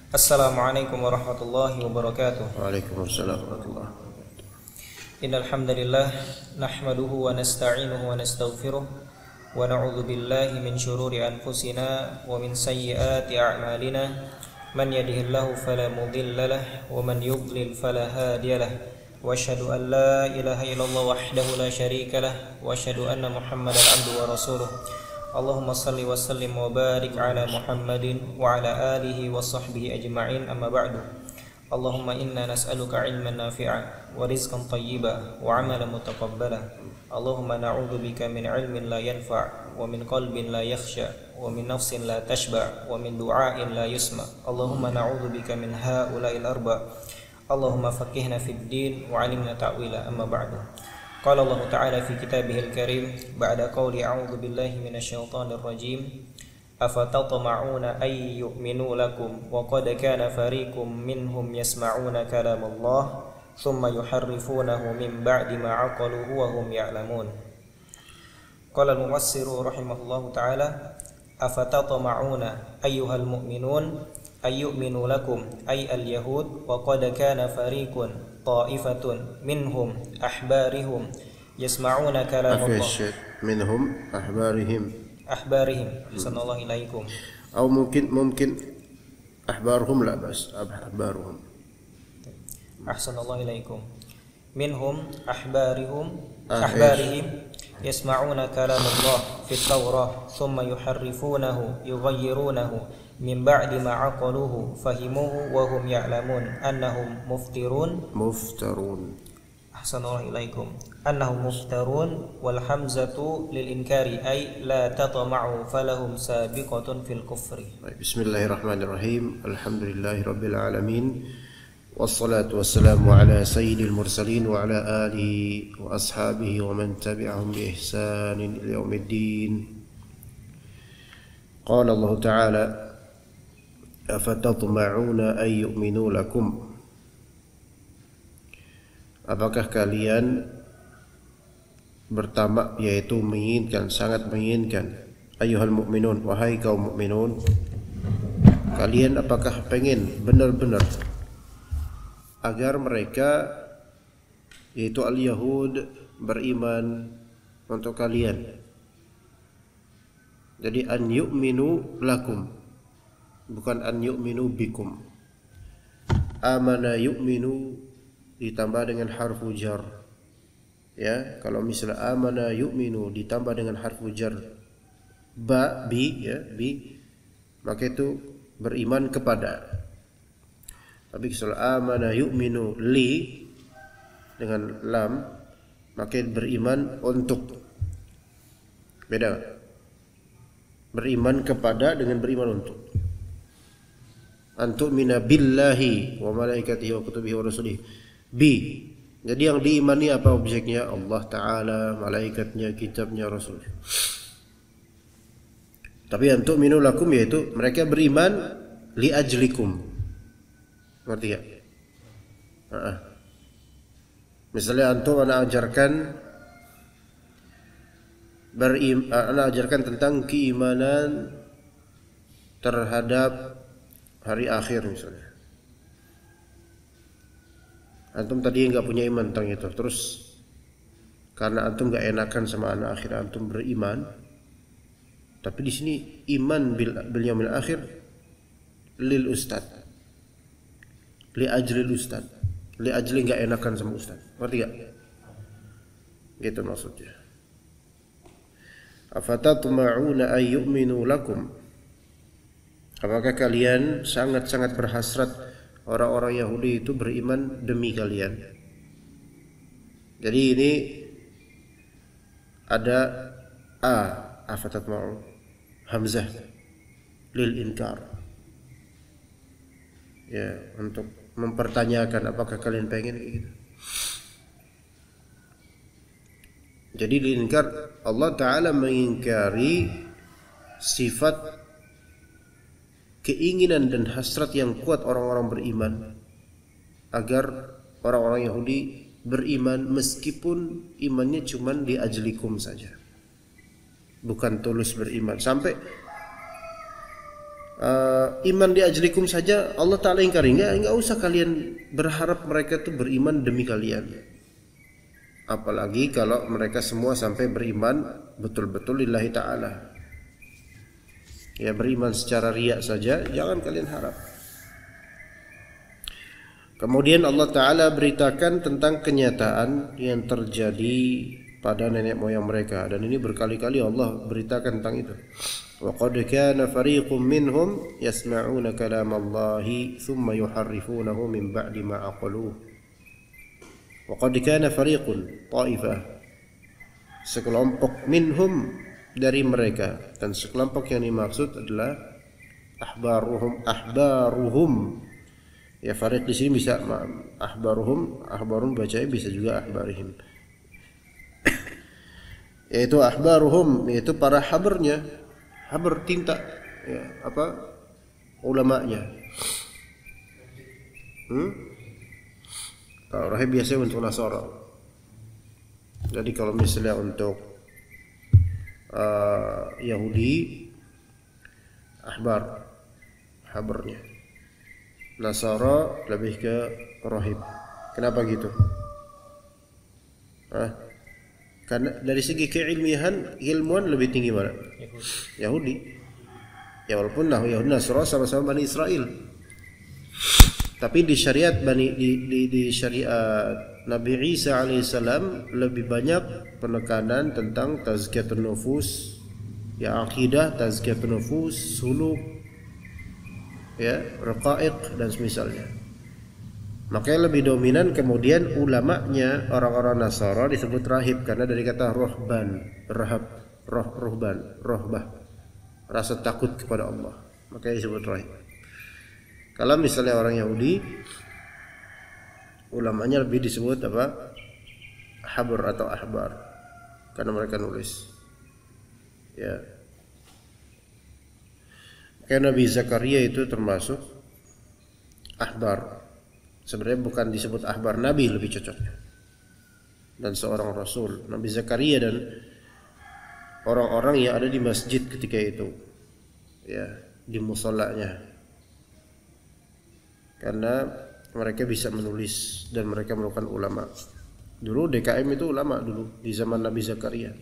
Assalamualaikum warahmatullahi wabarakatuh. Waalaikumsalam warahmatullahi wabarakatuh. Innal hamdalillah nahmaduhu wa nasta'inuhu wa nastaghfiruh wa na'udzu billahi min shururi anfusina wa min sayyiati a'malina. Man yahdihillahu fala mudilla lahu wa man yudlil fala hadiya lahu. Wa asyhadu an la ilaha illallah wahdahu la syarika lahu wa asyhadu anna Muhammadan 'abduhu wa rasuluh. Allahumma salli wa sallim wa barik ala Muhammadin wa ala alihi wa sahbihi ajma'in, amma ba'du. Allahumma inna nas'aluka ilman nafi'a wa rizqan tayyiba wa amalan mutaqabbala. Allahumma na'udzu bika min ilmin la yanfa' wa min qalbin la yakhsha wa min nafsin la tashba' wa min du'ain la yusma. Allahumma na'udzu bika min ha'ula'il arba'. Allahumma faqihna fid din wa 'allimna ta'wila, amma ba'du. Qala Allah Ta'ala fi kitabihil karim ba'da qawli a'udzu billahi minasyaitonir rajim afatatma'una ay yu'minu lakum wa qad kana fariqum minhum yasma'una kalam Allah thumma yuharrifunahu min ba'di ma 'aqaluhu wa hum ya'lamun. Qala al-mufassiru rahimahullahu ta'ala afatatma'una ayyuhal mu'minun ay yu'minu lakum ay al-yahud wa qad kana fariqun ta'ifatun minhum ahbarihum yasma'una kalam Allah. Minhum ahbarihim sallallahu alaikum. Atau mungkin ahbaruhum la bas ahbaruhum. Ahsanallahu ilaikum. Minhum ahbarihim yasma'una kalam Allah fi at-Taurah thumma yuharrifunahu yughayyirunahu min ba'di ma 'aqaluhu fahimuhu wa hum ya'lamun annahum muftarun. Ahsanallahu ilaikum. Annahum muftarun wal hamzatu lil inkari ay la tatma'u falahum sabiqatun fil kufri. Bismillahirrahmanirrahim. Alhamdulillahirabbil alamin. Wassalatu wassalamu ala sayyidil mursalin wa ala alihi wa ashabihi wa man tabi'ahum bi ihsanin ila yaumiddin. Qala Allah Ta'ala afatatma'una ay yu'minu lakum. Apakah kalian bertamak, yaitu menginginkan, sangat menginginkan, ayyuhal mu'minun, wahai kaum mukminun, kalian apakah pengen benar-benar agar mereka, yaitu al-Yahud, beriman untuk kalian? Jadi an yu'minu lakum, bukan an yu'minu bikum. Amana yu'minu ditambah dengan harfu jar. Ya, kalau misalnya amana yu'minu ditambah dengan harfu jar bi, maka itu beriman kepada. Tapi kalau amana yu'minu li dengan lam, maka beriman untuk. Beda. Beriman kepada dengan beriman untuk. Antu'mina billahi wa malaikatihi wa kutubihi wa rasulihi. Bi. Jadi yang diimani apa objeknya? Allah Ta'ala, malaikatnya, kitabnya, rasulnya. Tapi antu'minu lakum, yaitu mereka beriman li ajlikum. Ngerti gak? Misalnya antum ana ajarkan tentang keimanan terhadap hari akhir misalnya. Antum tadi nggak punya iman tentang itu, terus karena antum nggak enakan sama anak akhir, antum beriman. Tapi di sini iman bil yaumil akhir lil ustad, li ajlil ustad, li ajli nggak enakan sama ustad. Ngerti gak? Gitu maksudnya. Afatatma'una ay yu'minu lakum. Apakah kalian sangat-sangat berhasrat orang-orang Yahudi itu beriman demi kalian? Jadi ini ada afatatma'u, hamzah lil inkar, ya, untuk mempertanyakan apakah kalian pengen gitu. Jadi diingkar, Allah Ta'ala mengingkari sifat keinginan dan hasrat yang kuat orang-orang beriman agar orang-orang Yahudi beriman meskipun imannya cuma di ajlikum saja, bukan tulus beriman. Sampai iman di ajlikum saja Allah Ta'ala ingkari, enggak usah kalian berharap mereka itu beriman demi kalian. Apalagi kalau mereka semua sampai beriman betul-betul lillahi ta'ala, ya, beriman secara riya saja jangan kalian harap. Kemudian Allah Ta'ala beritakan tentang kenyataan yang terjadi pada nenek moyang mereka, dan ini berkali-kali Allah beritakan tentang itu. Wa qad kana fariqum minhum yasma'una kalamallahi thumma yuharrifunahu min ba'di ma aqaluhu. Wa qad kana fariqun, ta'ifah, sekelompok, minhum, dari mereka, dan sekelompok yang dimaksud adalah ahbaruhum. Ya, fariq di sini bisa ahbaruhum bacanya bisa juga ahbarihim. Yaitu ahbaruhum, yaitu para habarnya, habar tinta, ya, ulamanya. Kalau rahib biasanya untuk Nasara. Jadi kalau misalnya untuk Yahudi, habarnya. Nasara lebih ke rahib. Kenapa gitu? Karena dari segi keilmiahan, ilmuwan lebih tinggi mana? Yahudi. Ya, walaupun Yahudi Nasara sama-sama Bani Israel, tapi di syariat di syariat Nabi Isa alaihissalam lebih banyak penekanan tentang tazkiyatun nufus, ya, akidah, tazkiyatun nufus, suluk, ya, raqaiq dan semisalnya. Makanya lebih dominan kemudian ulamanya orang-orang Nasara disebut rahib karena dari kata rohban, rohbah, rasa takut kepada Allah, makanya disebut rahib. Kalau misalnya orang Yahudi, ulamanya lebih disebut habr atau ahbar karena mereka nulis, ya. Karena Nabi Zakaria itu termasuk ahbar. Sebenarnya bukan disebut ahbar, nabi lebih cocoknya, dan seorang rasul. Nabi Zakaria dan orang-orang yang ada di masjid ketika itu, ya, di musallanya, karena mereka bisa menulis dan mereka merupakan ulama. Dulu DKM itu ulama dulu di zaman Nabi Zakaria.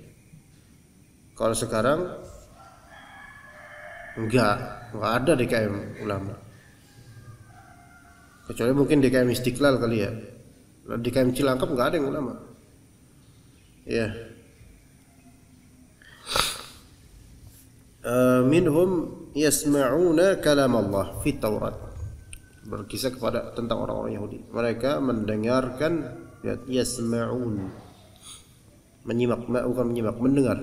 Kalau sekarang enggak ada DKM ulama. Kecuali mungkin DKM Istiqlal kali ya. DKM Cilangkap enggak ada yang ulama. Ya. Minhum yasma'una kalam Allah fi Taurat. Berkisah kepada tentang orang-orang Yahudi. Mereka mendengarkan, yasma'un, mendengar.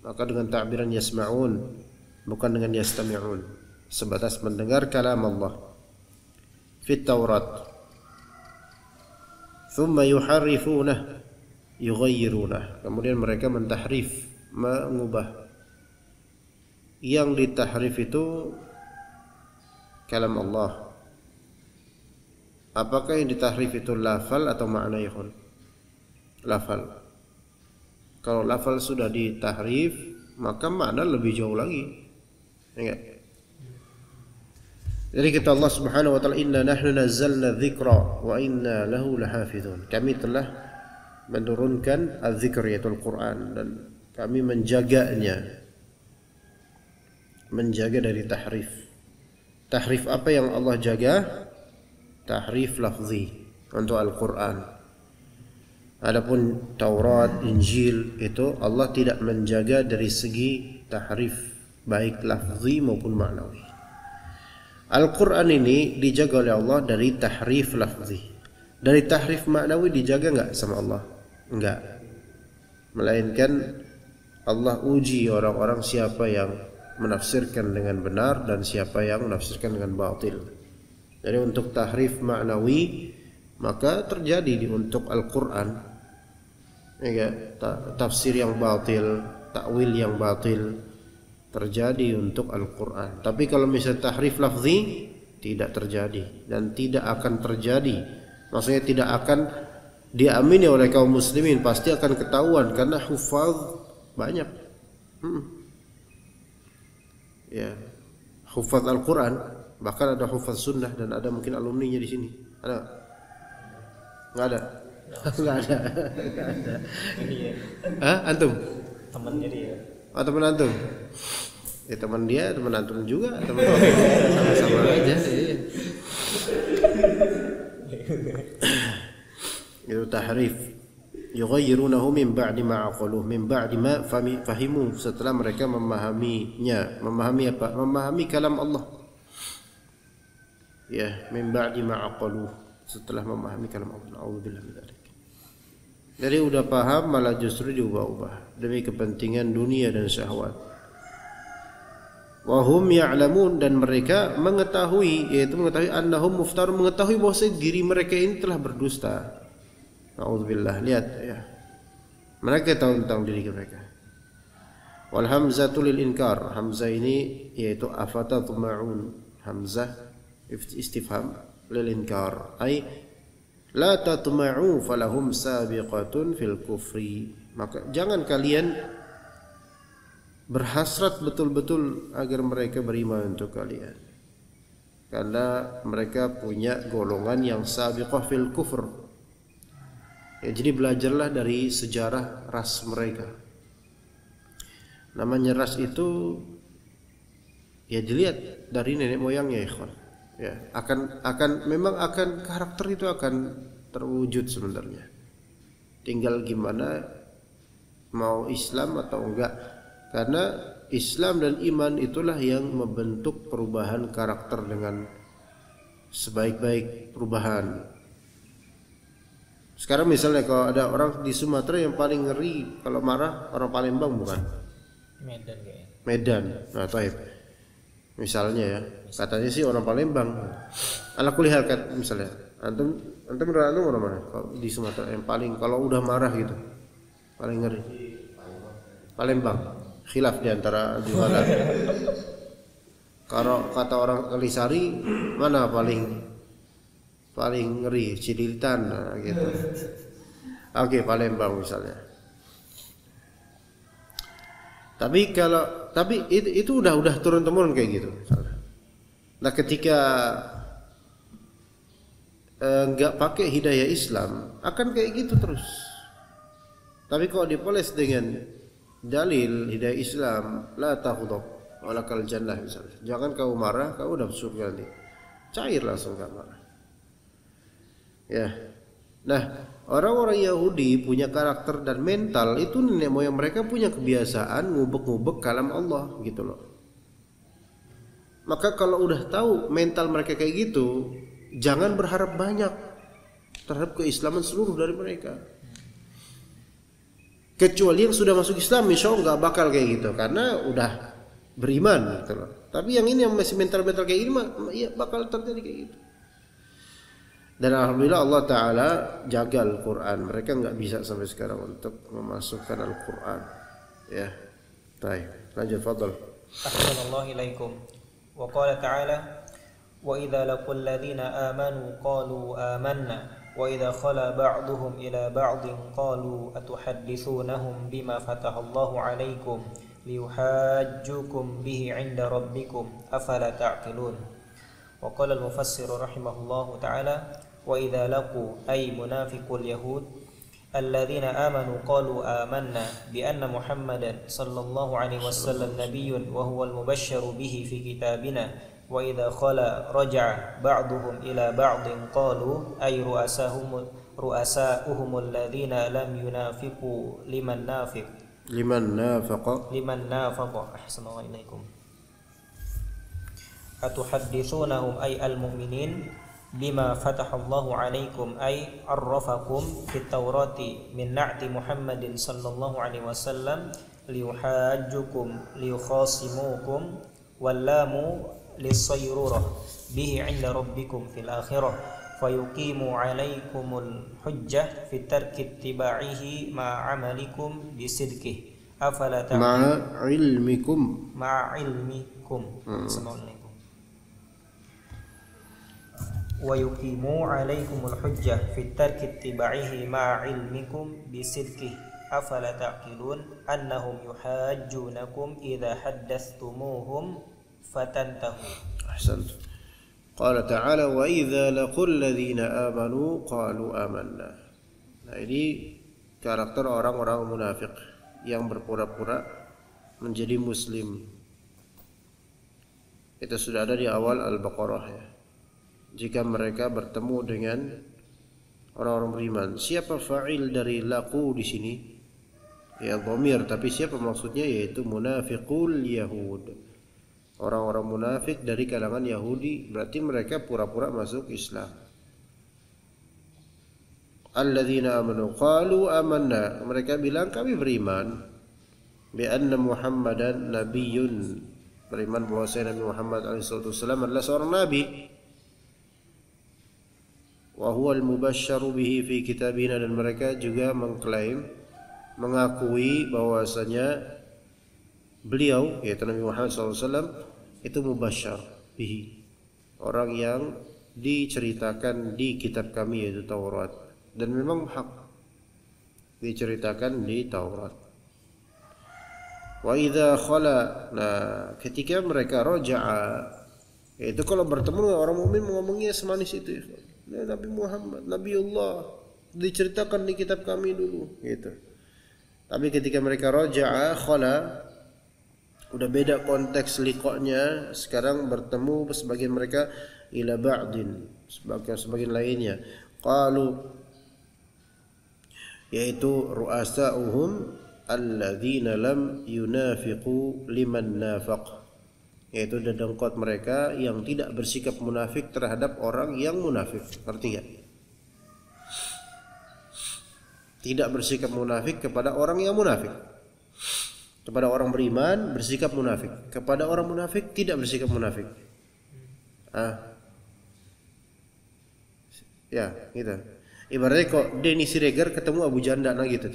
Maka dengan ta'biran yasma'un, bukan dengan yastami'un, sebatas mendengar kalam Allah fi Taurat. Thumma yuharrifunah, yughayyirunah. Kemudian mereka mentahrif, mengubah. Yang ditahrif itu kalam Allah. Apakah yang ditahrif itu lafal atau makna, ya khon? Lafal. Kalau lafal sudah ditahrif, maka makna lebih jauh lagi. Ingat. Jadi kata Allah Subhanahu wa taala, "Inna nahnu nazzalna dzikra wa inna lahu lahafizun." Kami telah menurunkan az-zikr, yaitu Al-Qur'an, dan kami menjaganya. Menjaga dari tahrif. Tahrif apa yang Allah jaga? Tahrif lafzi untuk Al-Qur'an. Adapun Taurat, Injil itu Allah tidak menjaga dari segi tahrif baik lafzi maupun maknawi. Al-Quran ini dijaga oleh Allah dari tahrif lafzi. Dari tahrif maknawi dijaga enggak sama Allah? Enggak. Melainkan Allah uji orang-orang siapa yang menafsirkan dengan benar dan siapa yang menafsirkan dengan batil. Jadi untuk tahrif maknawi maka terjadi untuk Al-Quran, ya, tafsir yang batil, takwil yang batil terjadi untuk Al-Quran. Tapi kalau misalnya tahrif lafzi tidak terjadi dan tidak akan terjadi. Maksudnya tidak akan diamini oleh kaum muslimin, pasti akan ketahuan karena hufaz banyak. Ya, hufaz Al-Quran, bahkan ada hufaz sunnah dan ada mungkin alumninya di sini. Ada? Nggak ada? Nggak ada. Nggak ada. Hah? Antum? Temannya dia. Oh, teman antum? Ya teman dia, teman antum juga, teman sama-sama aja. Itu tahrif. Yughayyirunahu min ba'di ma aqaluh, min ba'di ma fahimu, setelah mereka memahaminya. Memahami apa? Memahami kalam Allah. Ya, min ba'di ma aqaluh, setelah memahami kalam Allah. A'udzubillah min dzalik. Jadi udah paham malah justru diubah-ubah demi kepentingan dunia dan syahwat. Wa hum ya'lamun, dan mereka mengetahui, yaitu mengetahui annahum muftarun, mengetahui bahwa diri mereka ini telah berdusta. A'udzubillah. Lihat ya. Mereka tahu tentang diri mereka. Wal hamzatu lil inkar. Hamzah ini yaitu afatatma'un. Hamzah istifham lil inkar. Ai la tatma'u falahum sabiqatun fil kufri. Maka jangan kalian berhasrat betul-betul agar mereka beriman untuk kalian, karena mereka punya golongan yang sabiqah fil kufr. Ya, jadi belajarlah dari sejarah ras mereka. Namanya ras itu ya dilihat dari nenek moyangnya, ikhwan. Ya, memang akan karakter itu akan terwujud sebenarnya. Tinggal gimana mau Islam atau enggak. Karena Islam dan iman itulah yang membentuk perubahan karakter dengan sebaik-baik perubahan. Sekarang misalnya kalau ada orang di Sumatera yang paling ngeri kalau marah, orang Palembang bukan? Medan kayaknya. Medan. Nah, taib. Misalnya ya, katanya sih orang Palembang. Ala kulli hal misalnya. Antum orang mana? Kalau di Sumatera yang paling kalau udah marah gitu. Paling ngeri. Palembang. Khilaf di antara juhala. Kalau kata orang Kalisari, mana paling ngeri? Cililitan gitu. Oke, Palembang misalnya. Tapi itu udah turun temurun kayak gitu misalnya. Nah, ketika enggak pakai hidayah Islam akan kayak gitu terus. Tapi kalau dipoles dengan dalil hidayah Islam, la taghdab walakal jannah misalnya. Jangan kau marah, kau dapat surga nanti. Cair langsung enggak marah. Ya. Nah, orang-orang Yahudi punya karakter dan mental itu, nenek moyang mereka punya kebiasaan ngubek-ngubek kalam Allah gitu loh. Maka kalau udah tahu mental mereka kayak gitu, jangan berharap banyak terhadap keislaman seluruh dari mereka. Kecuali yang sudah masuk Islam, insya Allah nggak bakal kayak gitu karena udah beriman gitu loh. Tapi yang ini yang masih mental-mental kayak gini mah ya bakal terjadi kayak gitu. Dan alhamdulillah Allah Ta'ala jaga Al-Quran. Mereka nggak bisa sampai sekarang untuk memasukkan Al-Quran. Ya, baik. Lanjut, fadal. Assalamualaikum ilaikum. Wa qala ta'ala, wa idza laqul ladzina amanu qalu amanna wa idza khala ba'duhum ila ba'din qalu atuhaddithunahum bima fatahallahu 'alaikum liyuhajjukum bihi 'inda rabbikum afala ta'qilun. Wa qala al-mufassir rahimahullahu ta'ala, wa idza laqu ay munafiqul yahud alladzina amanu qalu amanna bi anna Muhammadan sallallahu alaihi wasallam nabiyyun wa huwa al-mubashsharu bihi fi kitabina wa idza khala raja'a ba'duhum ila ba'din qalu ay ru'asahum alladzina lam yunafiqu liman nafaqa ahsanallahu ilaikum. atuhaddithunahum ay al-mu'minin bima fatahallahu alaikum ay arrafakum fit Taurati min na'ti Muhammadin sallallahu alaihi wasallam liyuhajjukum liyukhasimukum wallamu lisayrurah bihi 'inda rabbikum fil akhirah fayuqimu 'alaikumul hujjah fit tarki ittiba'ihi ma'a 'amalikum bisidqihi afala ma'a ilmikum Assalamualaikum wa yuqimu 'alaikumul hujjah fit tarki ittiba'ihi ma'a ilmikum bisidqihi afala ta'qilun annahum yuhajjunakum idza haddatsumuhum fatantahu. Ahsant. Qala ta'ala wa idza laqul ladzina amanu qalu amanna. Nah, ini karakter orang-orang munafik yang berpura-pura menjadi muslim. Itu sudah ada di awal Al-Baqarah ya. Jika mereka bertemu dengan orang-orang beriman, siapa fa'il dari laqu di sini? Ya dhamir, tapi siapa maksudnya? Yaitu munafiqul yahud. Orang-orang munafik dari kalangan Yahudi, berarti mereka pura-pura masuk Islam. Alladzina amanu qalu amanna, mereka bilang kami beriman bi anna Muhammadan nabiyyun, beriman bahwa Nabi Muhammad SAW adalah seorang nabi. Wa huwal mubashsyaru bihi fi kitabina, dan mereka juga mengklaim, mengakui bahwasanya beliau yaitu Nabi Muhammad SAW itu mubasysyar bihi, orang yang diceritakan di kitab kami yaitu Taurat, dan memang hak diceritakan di Taurat. Wa idza khala, nah ketika mereka raja'a, yaitu kalau bertemu dengan orang mukmin ngomongnya semanis itu ya. Nabi Muhammad, Nabiullah, diceritakan di kitab kami dulu gitu. Tapi ketika mereka raja'a, khala, udah beda konteks liqa'nya. Sekarang bertemu sebagian mereka ila ba'din, sebagian lainnya. Qalu, yaitu ru'asa'uhum alladzina lam yunafiqu liman nafaq, yaitu dedengkot mereka yang tidak bersikap munafik terhadap orang yang munafik. Ngerti enggak? Tidak bersikap munafik kepada orang yang munafik. Kepada orang beriman bersikap munafik, kepada orang munafik tidak bersikap munafik. Ya, gitu. Ibaratnya kok Denny Siregar ketemu Abu Janda nah gitu.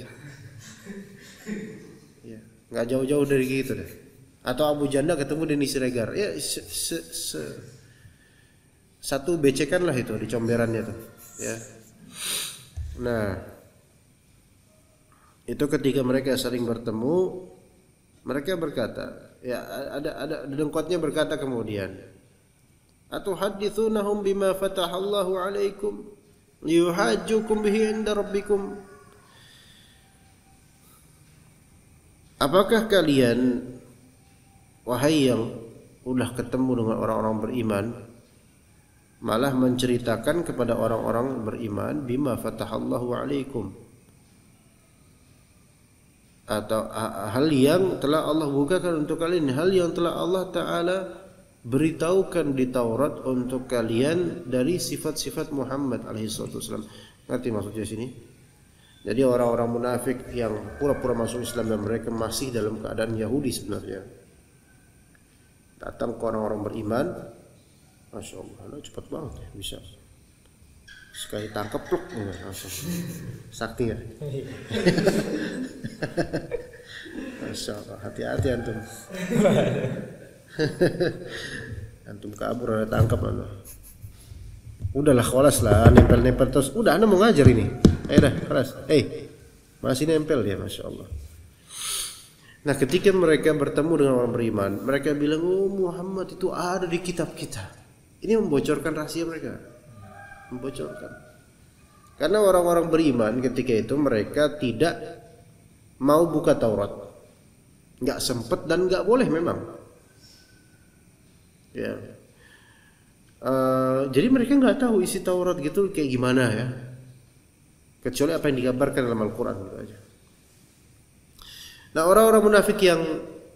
Ya, enggak jauh-jauh dari gitu deh. Atau Abu Janda ketemu Denny Siregar, ya satu becekan lah itu di comberannya tuh, ya. Nah, itu ketika mereka saling bertemu, mereka berkata, ya ada dedengkotnya berkata kemudian, atuhaddithunahum bima fatahallahu alaikum liyuhajjukum bihi 'inda rabbikum. Apakah kalian, wahai yang udah ketemu dengan orang-orang beriman, malah menceritakan kepada orang-orang beriman bima fatahallahu alaikum, atau hal yang telah Allah bukakan untuk kalian, hal yang telah Allah Ta'ala beritahukan di Taurat untuk kalian dari sifat-sifat Muhammad alaihissalam. Ngerti maksudnya sini? Jadi orang-orang munafik yang pura-pura masuk Islam dan mereka masih dalam keadaan Yahudi sebenarnya, datang ke orang-orang beriman, Masya Allah, cepat banget ya, bisa sekali tangkap pluk, langsung sakti ya. Masya Allah, hati-hati antum. Antum kabur ada tangkap anda. Udahlah kelas lah, nempel-nempel terus. Udah anda mau ngajar ini. Ayo dah, kelas. Masih nempel dia, Masya Allah. Nah, ketika mereka bertemu dengan orang beriman, mereka bilang, oh Muhammad itu ada di kitab kita. Ini membocorkan rahasia mereka. Membocorkan. Karena orang-orang beriman ketika itu mereka tidak mau buka Taurat. Nggak sempet dan nggak boleh memang. Ya. Jadi mereka nggak tahu isi Taurat gitu kayak gimana ya. Kecuali apa yang digambarkan dalam Al-Quran gitu aja. Nah, orang-orang munafik yang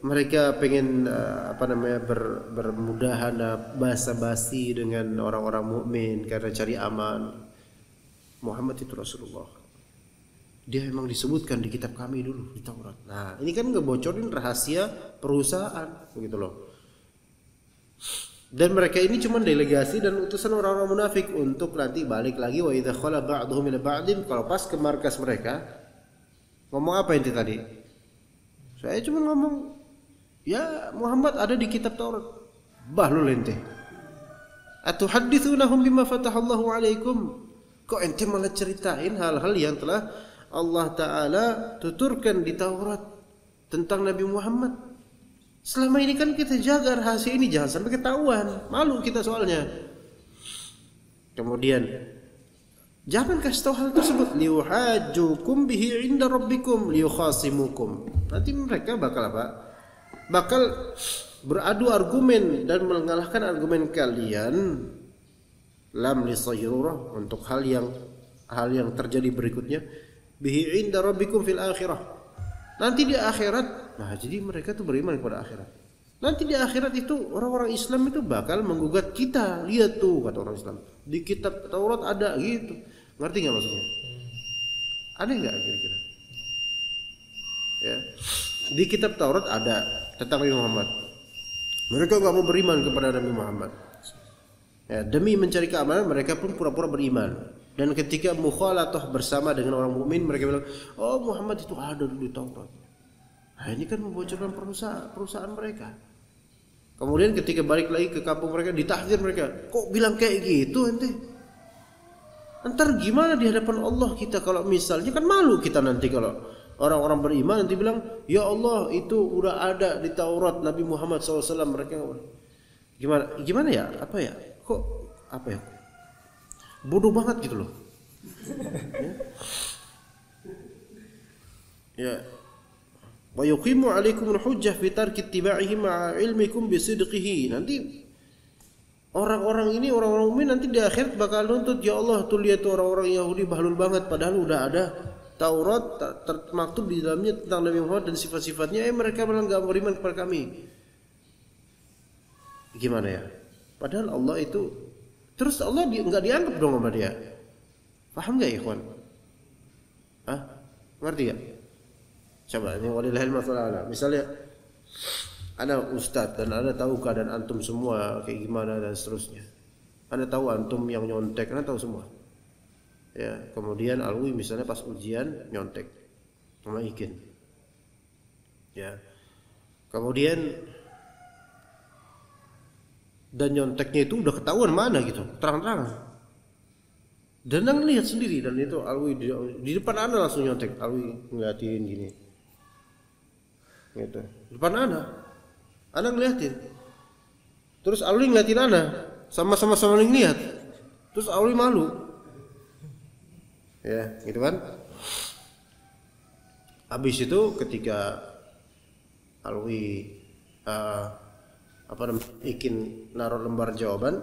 mereka pengen bermudahan basa-basi dengan orang-orang mukmin karena cari aman. Muhammad itu Rasulullah. Dia memang disebutkan di kitab kami dulu di Taurat. Nah, ini kan ngebocorin rahasia perusahaan, begitu loh. Dan mereka ini cuma delegasi dan utusan orang-orang munafik untuk nanti balik lagi wa idza khala ba'dhum ila ba'din. Kalau pas ke markas mereka ngomong apa inti tadi? Saya cuma ngomong, ya Muhammad ada di kitab Taurat. Bahlul ente. Atuhadditsunahum bima fatahallahu alaikum. Kok ente malah ceritain hal-hal yang telah Allah Ta'ala tuturkan di Taurat tentang Nabi Muhammad. Selama ini kan kita jaga rahasia ini jangan sampai ketahuan. Malu kita soalnya. Kemudian jangan kasih tahu hal tersebut. Liuhajjukum bihi inda rabbikum liukhasimukum. Nanti mereka bakal apa? Bakal beradu argumen dan mengalahkan argumen kalian. Lam lisayrurah untuk hal yang terjadi berikutnya. Bihi inda rabbikum fil akhirah. Nanti di akhirat. Nah, jadi mereka tuh beriman kepada akhirat. Nanti di akhirat itu orang-orang Islam itu bakal menggugat kita. Lihat tuh kata orang Islam. Di kitab Taurat ada gitu. Ngerti nggak maksudnya? Ada nggak kira-kira? Ya. Di kitab Taurat ada tentang Nabi Muhammad. Mereka nggak mau beriman kepada Nabi Muhammad. Ya, demi mencari keamanan mereka pun pura-pura beriman. Dan ketika mukhalatah bersama dengan orang mukmin mereka bilang, "Oh, Muhammad itu ada di Taurat." Nah, ini kan membocorkan perusahaan mereka. Kemudian ketika balik lagi ke kampung mereka ditahdir mereka, "Kok bilang kayak gitu ente?" Entar gimana di hadapan Allah kita kalau misalnya kan malu kita nanti kalau orang-orang beriman nanti bilang, "Ya Allah, itu udah ada di Taurat Nabi Muhammad SAW." Mereka gimana ya? Apa ya? Kok apa ya? Bodoh banget gitu loh. Ya. Wa yuqimu 'alaikum al-hujjah fi tarki ittiba'ihi ma'a ilmikum bisidqihi. Nanti orang-orang ini orang-orang mukmin nanti di akhirat bakal nuntut, "Ya Allah, tuh lihat tuh orang-orang Yahudi bahlul banget padahal udah ada Taurat termaktub di dalamnya tentang Nabi Muhammad dan sifat-sifatnya, mereka malah enggak beriman kepada kami." Gimana ya? Padahal Allah itu terus Allah enggak dianggap dong sama dia. Paham enggak, ikhwan? Ngerti ya? Coba ini walillahil masalah. Misalnya ada ustadz dan Anda tahu keadaan antum semua kayak gimana dan seterusnya. Anda tahu antum yang nyontek, Anda tahu semua. Ya, kemudian Alwi misalnya pas ujian nyontek sama Ikin. Ya. Kemudian dan nyonteknya itu udah ketahuan mana gitu, terang-terangan. Dan Anda lihat sendiri dan itu Alwi di depan Anda langsung nyontek. Alwi ngeliatin gini. Gitu. Depan Anda ngeliatin. Terus Alwi ngeliatin Anda, sama-sama ngeliat. Terus Alwi malu. Ya, gitu kan? Habis itu ketika Alwi Ikin naruh lembar jawaban,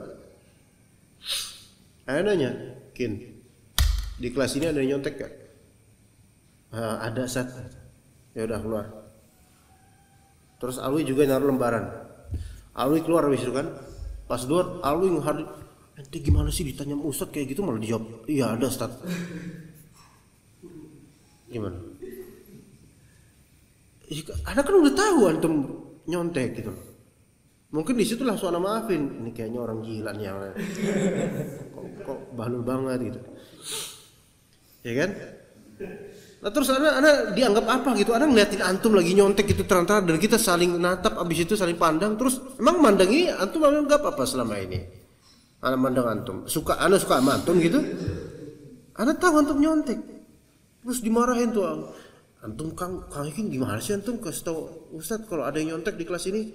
saya nanya, "Kin, di kelas ini ada yang nyontek gak?" "Ada, Sat." Ya udah keluar. Terus Alwi juga naruh lembaran. Alwi keluar habis itu kan. Pas keluar Alwi ngehadap, "Ente gimana sih ditanya Ustaz kayak gitu malah dijawab, 'Iya ada, Ustaz.'" Gimana? Anak kan udah tahu antum nyontek gitu loh. Mungkin di situ langsung anak maafin. Ini kayaknya orang gila nih yang kok bahlul banget gitu. Ya kan? Nah terus anak dianggap apa gitu? Anak ngeliatin antum lagi nyontek gitu terang-terang dan kita saling natap, abis itu saling pandang. Terus emang mandangi antum anggap apa selama ini? Anak mandang antum, anak suka sama antum gitu? Anak tahu antum nyontek. Terus dimarahin tuh. "Antum Kang Ikin gimana sih antum kasih tahu Ustaz kalau ada yang nyontek di kelas ini?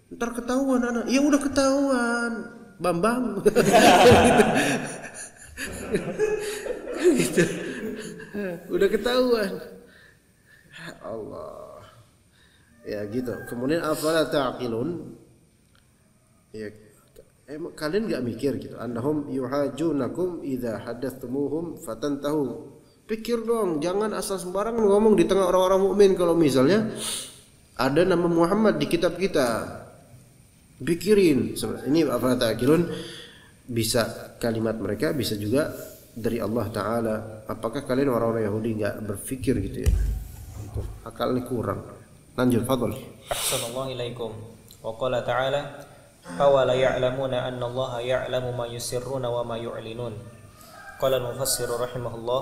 Ntar ketahuan anak." "Ya udah ketahuan, Bambang." Gitu. Udah ketahuan. Allah. Ya gitu. Kemudian afala ta'qilun? Ya kalian enggak mikir gitu. Annahum yuhajunakum idza hadatsumuhum fatantahu. Pikir dong, jangan asal sembarangan ngomong di tengah orang-orang mukmin kalau misalnya ada nama Muhammad di kitab kita. Pikirin, ini apa ta'qilun, bisa kalimat mereka, bisa juga dari Allah Ta'ala. Apakah kalian orang-orang Yahudi nggak berpikir gitu ya? Akalnya kurang. Lanjut, fadhol. Ahsanallahu ilaikum. Wa qala ta'ala awala ya'lamuna anna Allah ya'lamu ma yusirruna wa ma yu'linun. Qala al-mufassir rahimahullah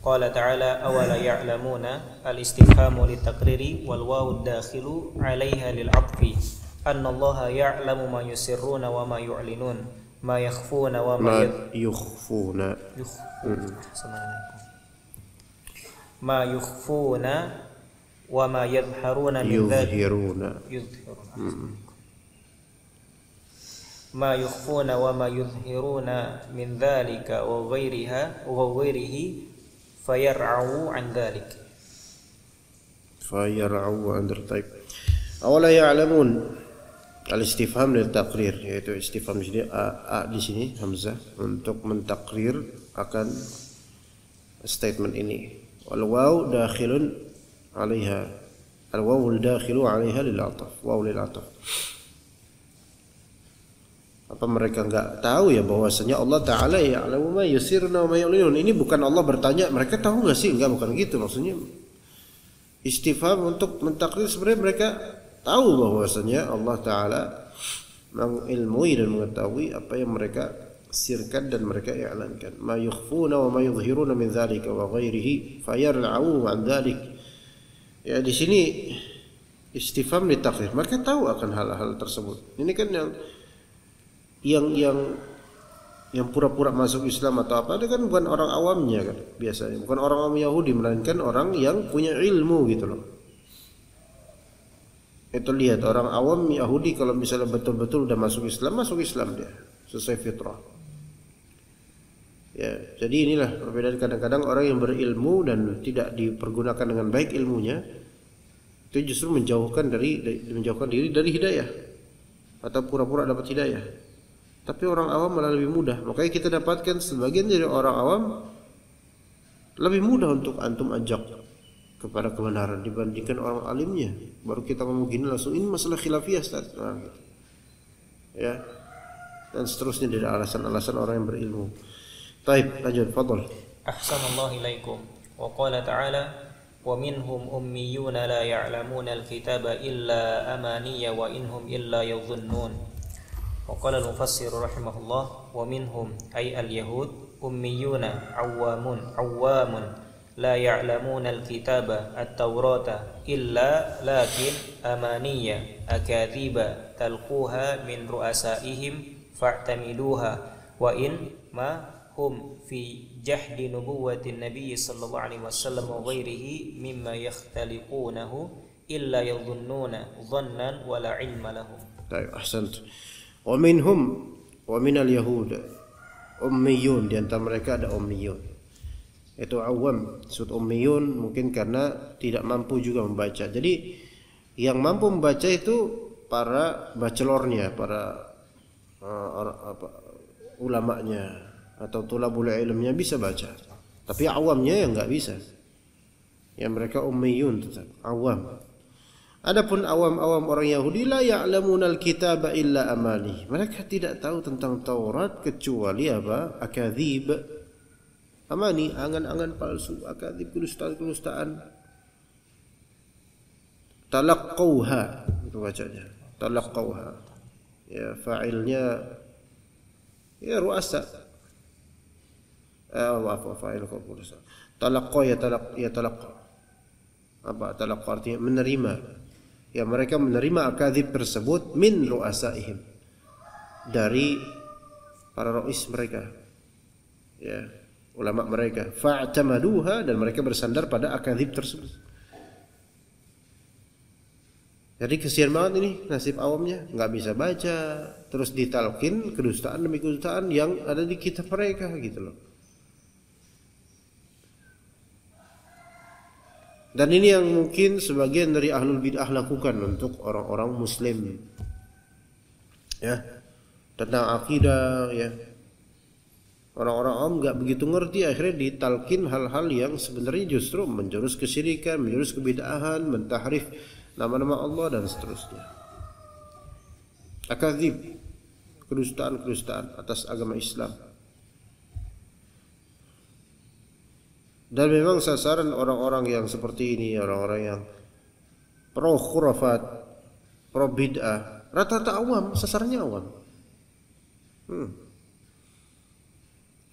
qala ta'ala awala ya'lamuna al-istifhamu litaqriri wal wawu ad-dakhilu 'alayha lil 'athfi anna Allah ya'lamu ma yusirruna wa ma yu'linun ma yakhfuna wa ma yukhfuna ma yukhfuna wa ma yadhharuna min yudhhiruna ma yukhfuna wa ma yudhhiruna min dhalika wa ghairihi fayar'u an dhalik. Fayar'u an dhalik. Awala ya'lamun al-istifham lil taqrir, yaitu istifham di sini di sini hamzah untuk mentakrir akan statement ini. Wal waw dakhilun 'alaiha, al waw dakhilu 'alaiha lil 'athaf, waw lil 'athaf. Apa mereka enggak tahu ya bahwasanya Allah Ta'ala ya'lamu ma yusirruna wa ma yu'linun? Ini bukan Allah bertanya, mereka tahu enggak sih? Enggak, bukan gitu maksudnya. Istifham untuk mentakrir, sebenarnya mereka tahu bahwasanya Allah Ta'ala mengilmui dan mengetahui apa yang mereka sirkan dan mereka i'lankan. Ma yukhfuna wa ma yudhhiruna min dzalika wa ghairihi fayar'u an dzalik. Ya, di sini istifham ditakhir. Mereka tahu akan hal-hal tersebut. Ini kan yang pura-pura masuk Islam atau apa, itu kan bukan orang awamnya kan biasanya, bukan orang awam Yahudi, melainkan orang yang punya ilmu gitu loh. Itu lihat orang awam Yahudi kalau misalnya betul-betul udah masuk Islam dia sesuai fitrah. Ya, jadi inilah perbedaan kadang-kadang orang yang berilmu dan tidak dipergunakan dengan baik ilmunya, itu justru menjauhkan diri dari hidayah atau pura-pura dapat hidayah. Tapi orang awam malah lebih mudah. Makanya kita dapatkan sebagian dari orang awam lebih mudah untuk antum ajak kepada kebenaran dibandingkan orang alimnya. Baru kita ngomong gini langsung, ini masalah khilafiyah Ustaz. Nah, gitu. Ya. Dan seterusnya dari alasan-alasan orang yang berilmu. Taib, lanjut, fadhol. Ahsanallahu ilaikum. Wa qala ta'ala wa minhum ummiyuna la ya'lamuna al-kitaba illa amaniya wa inhum illa yadhunnun. وقال المفسر رحمه الله ومنهم أي اليهود أميون عوام لا يعلمون الكتاب التوراة إلا لكن أمانية أكاذيب تلقوها من رؤسائهم فاعتمدوها وإن ما هم في جحد نبوة النبي صلى الله عليه وسلم وغيره مما يختلقونه إلا يظنون ظنا ولا علم لهم. طيب أحسنت. Wa minhum wa minal yahud ummiyun, di antara mereka ada ummiyun. Itu awam, maksud ummiyun mungkin karena tidak mampu juga membaca. Jadi yang mampu membaca itu para bachelornya, para ulamanya atau tulabul ilmnya bisa baca. Tapi awamnya yang enggak bisa. Ya mereka ummiyun tetap awam. Adapun awam-awam orang Yahudi la ya'lamunal kitaba illa amani. Mereka tidak tahu tentang Taurat kecuali apa? Akadzib. Amani, angan-angan palsu, akadzib, kedustaan-kedustaan. Talaqqauha, itu bacanya. Talaqqauha. Ya, fa'ilnya ya ru'asa. Fa'il ru'asa. Talaqqa ya talaqqa. Apa talaqqa artinya menerima. Ya mereka menerima akadzib tersebut min ru'asaihim, dari para rais mereka, ya ulama mereka. Fa'tamaduha, dan mereka bersandar pada akadzib tersebut. Jadi kesian banget ini nasib awamnya, nggak bisa baca, terus ditalkin kedustaan demi kedustaan yang ada di kitab mereka gitu loh. Dan ini yang mungkin sebagian dari ahlul bid'ah lakukan untuk orang-orang muslim, ya, tentang akidah, ya. Orang-orang awam nggak begitu ngerti, akhirnya ditalkin hal-hal yang sebenarnya justru menjurus kesyirikan, menjurus kebid'ahan, mentahrif nama-nama Allah dan seterusnya. Akadzib, kedustaan-kedustaan atas agama Islam. Dan memang sasaran orang-orang yang seperti ini, orang-orang yang pro khurafat, pro bid'ah, rata-rata awam, sasarannya awam.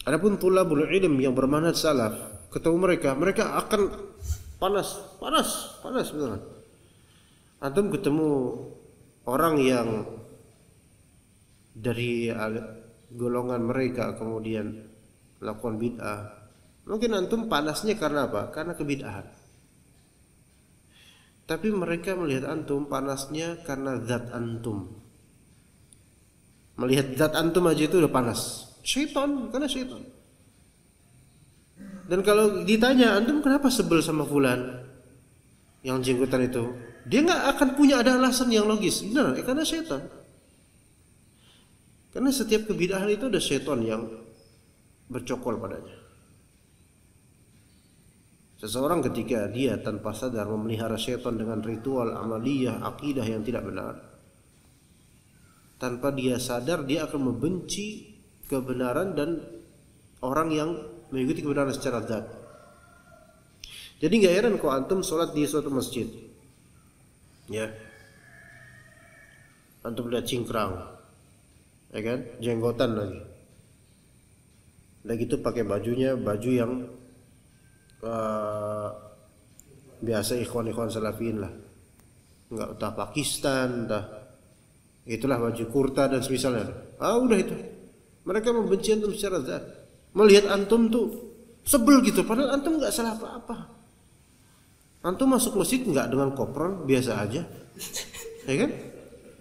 Adapun tulabul ilm yang bermanhaj salaf, ketemu mereka akan panas beneran. Antum ketemu orang yang dari golongan mereka kemudian melakukan bid'ah, mungkin antum panasnya karena apa? Karena kebid'ahan. Tapi mereka melihat antum panasnya karena zat antum. Melihat zat antum aja itu udah panas. Syaitan, karena syaitan. Dan kalau ditanya antum kenapa sebel sama fulan yang jenggotan itu, dia nggak akan punya ada alasan yang logis. Benar, karena syaitan. Karena setiap kebid'ahan itu ada syaitan yang bercokol padanya. Seseorang ketika dia tanpa sadar memelihara syaitan dengan ritual, amaliyah, akidah yang tidak benar, tanpa dia sadar dia akan membenci kebenaran dan orang yang mengikuti kebenaran secara zat. Jadi nggak heran kok antum sholat di suatu masjid, ya, antum lihat cingkrang, ya kan, jenggotan lagi, udah gitu pakai bajunya baju yang biasa ikhwan salafiyin lah, nggak entah Pakistan, entah itulah baju kurta dan semisalnya. Udah itu, mereka membenci antum secara zat, melihat antum tuh sebel gitu, padahal antum nggak salah apa-apa. Antum masuk masjid nggak dengan kopron, biasa aja, ya kan,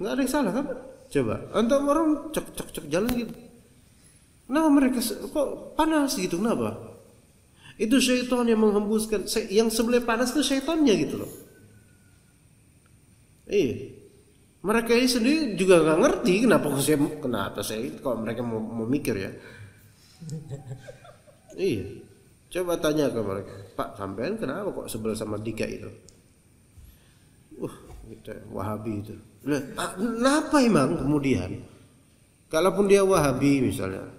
nggak ada yang salah kan? Coba antum orang cek jalan gitu, kenapa mereka kok panas gitu, kenapa? Itu syaitan yang menghembuskan, yang sebelah panas itu syaitannya gitu loh. Mereka ini sendiri juga nggak ngerti kenapa saya kalau mereka mau mikir ya. Coba tanya ke mereka, Pak, sampean kenapa kok sebel sama Dika itu? Gitu, Wahabi itu. Kenapa emang kemudian? Kalaupun dia Wahabi misalnya,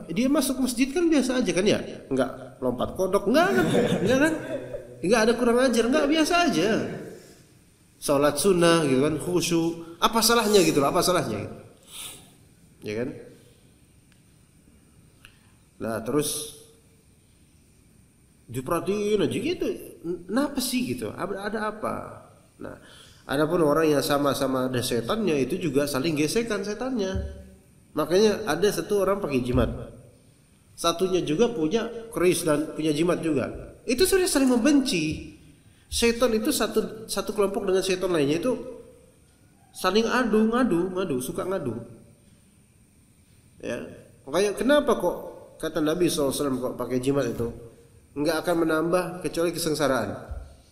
dia masuk masjid kan biasa aja kan ya, nggak lompat kodok, nggak kan, nggak ada kurang ajar, nggak, biasa aja, sholat sunnah gitu kan, khusyuk, apa salahnya gitu loh, apa salahnya gitu, ya kan? Nah terus diperhatiin aja gitu, kenapa sih gitu, ada apa? Nah adapun orang yang sama-sama ada setannya itu juga saling gesekan setannya. Makanya ada satu orang pakai jimat, satunya juga punya keris dan punya jimat juga. Itu sudah saling membenci. Setan itu satu kelompok dengan setan lainnya itu saling ngadu, suka ngadu. Ya, makanya kenapa kok kata Nabi SAW kok pakai jimat itu nggak akan menambah kecuali kesengsaraan,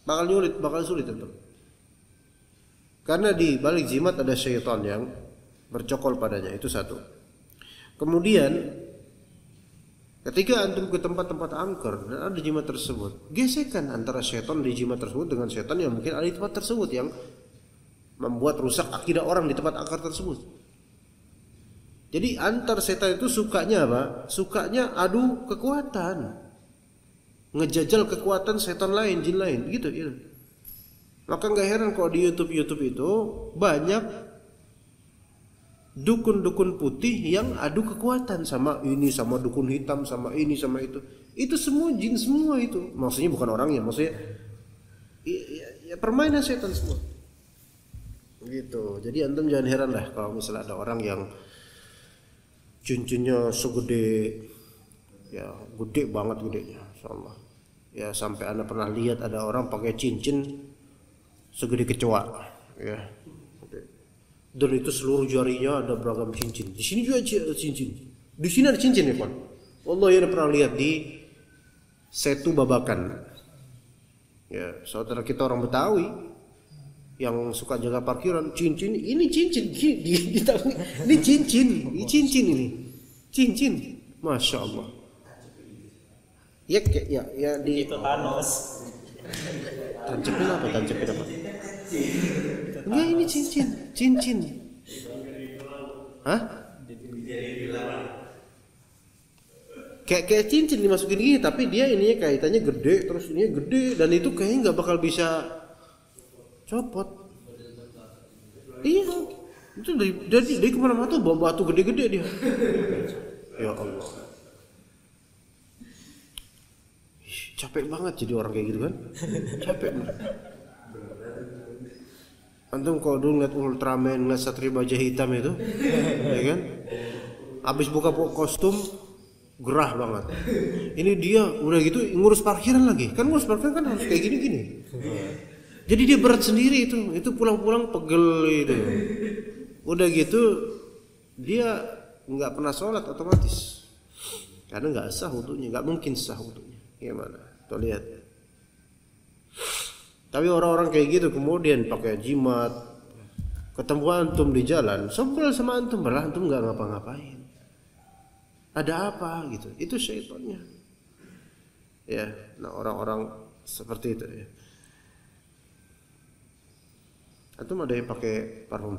bakal sulit itu. Karena di balik jimat ada syaitan yang bercokol padanya, itu satu. Kemudian ketika antum ke tempat-tempat angker dan ada jimat tersebut, gesekan antara syaitan di jimat tersebut dengan syaitan yang mungkin ada di tempat tersebut yang membuat rusak akidah orang di tempat angker tersebut. Jadi antar setan itu sukanya apa? Sukanya adu kekuatan, ngejajal kekuatan setan lain, jin lain, gitu. Maka nggak heran kalau di YouTube itu banyak dukun-dukun putih yang adu kekuatan sama ini, sama dukun hitam, sama ini, sama itu. Itu semua jin semua itu. Maksudnya bukan orangnya, maksudnya ya permainan setan semua. Gitu. Jadi antum jangan heran lah kalau misalnya ada orang yang cincinnya segede, ya gede banget gedenya, insyaallah. Ya sampai anda pernah lihat ada orang pakai cincin segede kecoa, ya. Dan itu seluruh jarinya ada beragam cincin. Di sini juga ada cincin. Di sini ada cincin ya, Pak. Wallahi ada pernah lihat di Setu Babakan. Ya, saudara kita orang Betawi yang suka jaga parkiran, cincin, ini cincin, ini cincin ini. Cincin. Masya Allah. Ya di itu Thanos. Tancepin apa? Tancepin apa? Enggak, ini cincin. Hah? Kayak cincin dimasukin gini, tapi dia ininya kaitannya gede, terus ininya gede, dan itu kayaknya nggak bakal bisa copot. Iya, itu dari kemana-mana tuh bawa batu gede-gede dia. Ya Allah, capek banget jadi orang kayak gitu kan? Capek banget. Antum kalau dulu ngeliat Ultraman, ngeliat Satria Baja Hitam itu, ya kan? Abis buka kostum, gerah banget. Ini dia udah gitu ngurus parkiran lagi. Kan ngurus parkiran kan harus kayak gini-gini. Jadi dia berat sendiri itu pulang-pulang pegel itu. Udah gitu dia nggak pernah sholat otomatis. Karena nggak sah wudunya, nggak mungkin sah wudunya. Gimana? Tuh lihat. Tapi orang-orang kayak gitu kemudian pakai jimat, ketemu antum di jalan, sebel sama antum, malah antum nggak ngapa-ngapain. Ada apa gitu? Itu syaitannya. Ya, nah orang-orang seperti itu ya. Antum ada yang pakai parfum?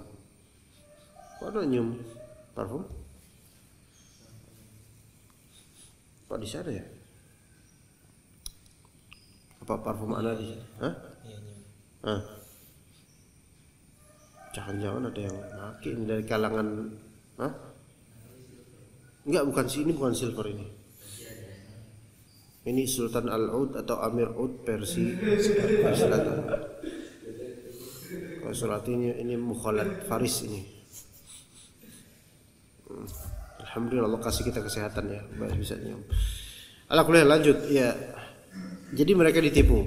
Kok ada nyium parfum? Kok di sana ya? Apa parfum anak di sana? Hah? Iya, nyium. Hah? Jangan-jangan ada yang pakai ini dari kalangan, hah? Enggak, bukan sih, ini bukan silver ini. Ini Sultan Al-Ud atau Amir Ud Persia Selatan. Kalau surat ini Mukhalad Faris ini. Alhamdulillah Allah kasih kita kesehatan ya, baik bisa nyium. Alhamdulillah, lanjut ya. Jadi mereka ditipu.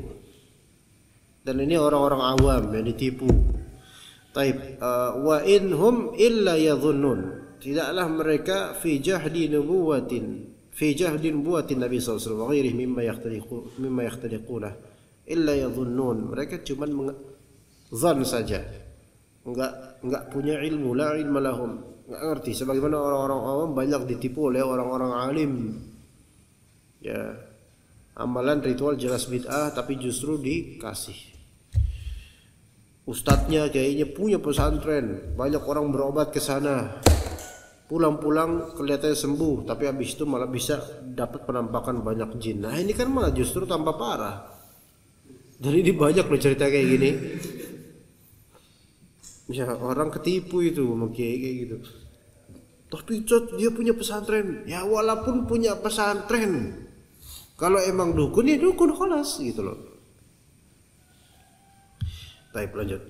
Dan ini orang-orang awam yang ditipu. Taib, wa inhum illa yadhunnun. Tidaklah mereka fi jahdi nubuwatin Nabi sallallahu alaihi wasallam ghairihi mimma yakhtaliquna illa yadhunnun. Mereka cuma zan saja, enggak punya ilmu, la ilma lahum, enggak ngerti. Sebagaimana orang-orang awam banyak ditipu oleh orang-orang alim. Ya, amalan ritual jelas bid'ah tapi justru dikasih. Ustadznya kayaknya punya pesantren, banyak orang berobat ke sana. Pulang-pulang kelihatannya sembuh, tapi habis itu malah bisa dapat penampakan banyak jin. Nah ini kan malah justru tambah parah. Jadi ini banyak loh cerita kayak gini. Ya orang ketipu itu sama kiai kayak gitu. Tapi dia punya pesantren. Ya walaupun punya pesantren, kalau emang dukun ya dukun kholas gitu loh. Baik, lanjut.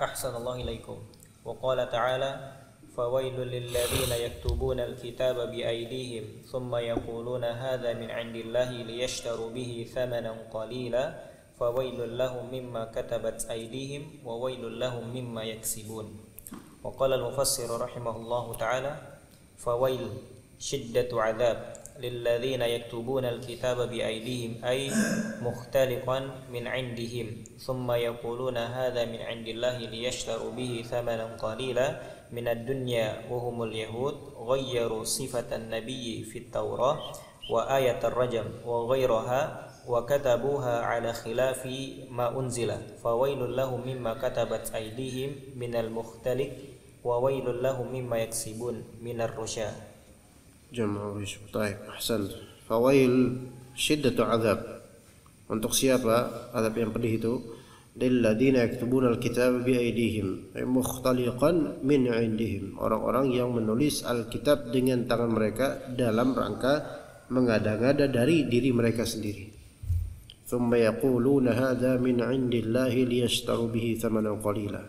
Ahsanallahu ilaikum. Wa qala ta'ala فويل للذين يكتبون الكتاب بأيديهم ثم يقولون هذا من عند الله ليشتروا به ثمنا قليلا فويل لهم مما كتبت أيديهم وويل لهم مما يكسبون. وقال المفسر رحمه الله تعالى فويل شدة عذاب للذين يكتبون الكتاب بأيديهم أي مختلقا من عندهم ثم يقولون هذا من عند الله ليشتروا به ثمنا قليلا من الدنيا وهم اليهود غيروا صفة النبي في التوراة وآية الرجم وغيرها وكتبوها على خلاف ما أنزل فويل لهم مما كتبت أيديهم من المختلق وويل لهم مما يكسبون من الرشا. جمع ويشبه. طيب أحسنت. فويل شدة عذاب. Untuk siapa azab yang pedih itu? Lilladzina yaktubuna alkitab biaydihim ay mukhtaliqan min indihim. Orang-orang yang menulis alkitab dengan tangan mereka dalam rangka mengada-ngada dari diri mereka sendiri. Thumma yaquluna hadza min indillahi liyashtaru bihi thamanan qalila.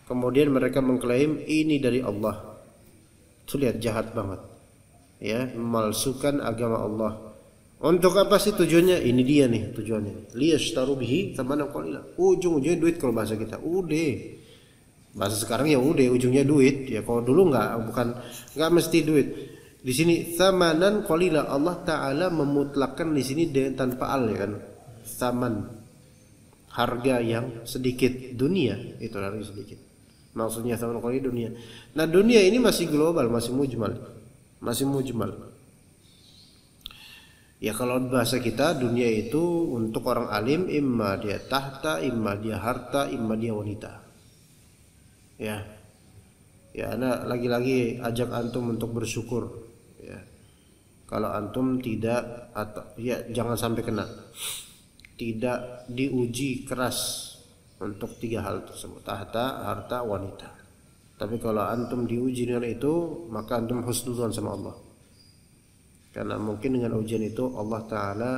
Kemudian mereka mengklaim ini dari Allah. Itu lihat jahat banget. Ya, memalsukan agama Allah. Untuk apa sih tujuannya? Ini dia nih tujuannya. Liyashtaru bihi thamanan qalila. Ujung-ujungnya duit kalau bahasa kita. Udah. Bahasa sekarang ya udah ujungnya duit. Ya kalau dulu enggak mesti duit. Di sini thamanan qalila, Allah taala memutlakkan di sini dengan tanpa al ya kan. Thaman. Harga yang sedikit, dunia itu harga sedikit. Maksudnya thaman qalila dunia. Nah, dunia ini masih global, masih mujmal. Ya kalau bahasa kita dunia itu untuk orang alim imma dia tahta, imma dia harta, imma dia wanita. Ya. Ya, ana lagi-lagi ajak antum untuk bersyukur ya. Kalau antum tidak atau ya jangan sampai kena. Tidak diuji keras untuk 3 hal tersebut, tahta, harta, wanita. Tapi kalau antum diuji dengan itu, maka antum husnudzon sama Allah. Karena mungkin dengan ujian itu Allah Ta'ala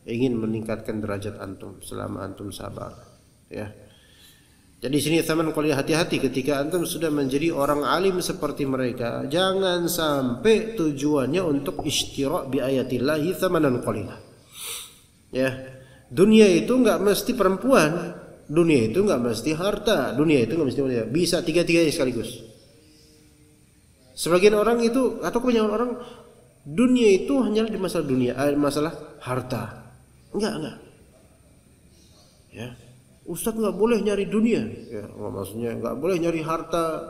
ingin meningkatkan derajat antum selama antum sabar ya. Jadi sini teman kuliah, hati-hati ketika antum sudah menjadi orang alim seperti mereka. Jangan sampai tujuannya untuk ishtira' bi ayatillahi thamanan qalila. Ya. Dunia itu enggak mesti perempuan, dunia itu enggak mesti harta, dunia itu enggak mesti wanita. Bisa tiga-tiganya sekaligus. Sebagian orang itu atau kebanyakan orang dunia itu hanya di masalah dunia, masalah harta. Enggak. Ya. Ustaz enggak boleh nyari dunia. Ya, maksudnya enggak boleh nyari harta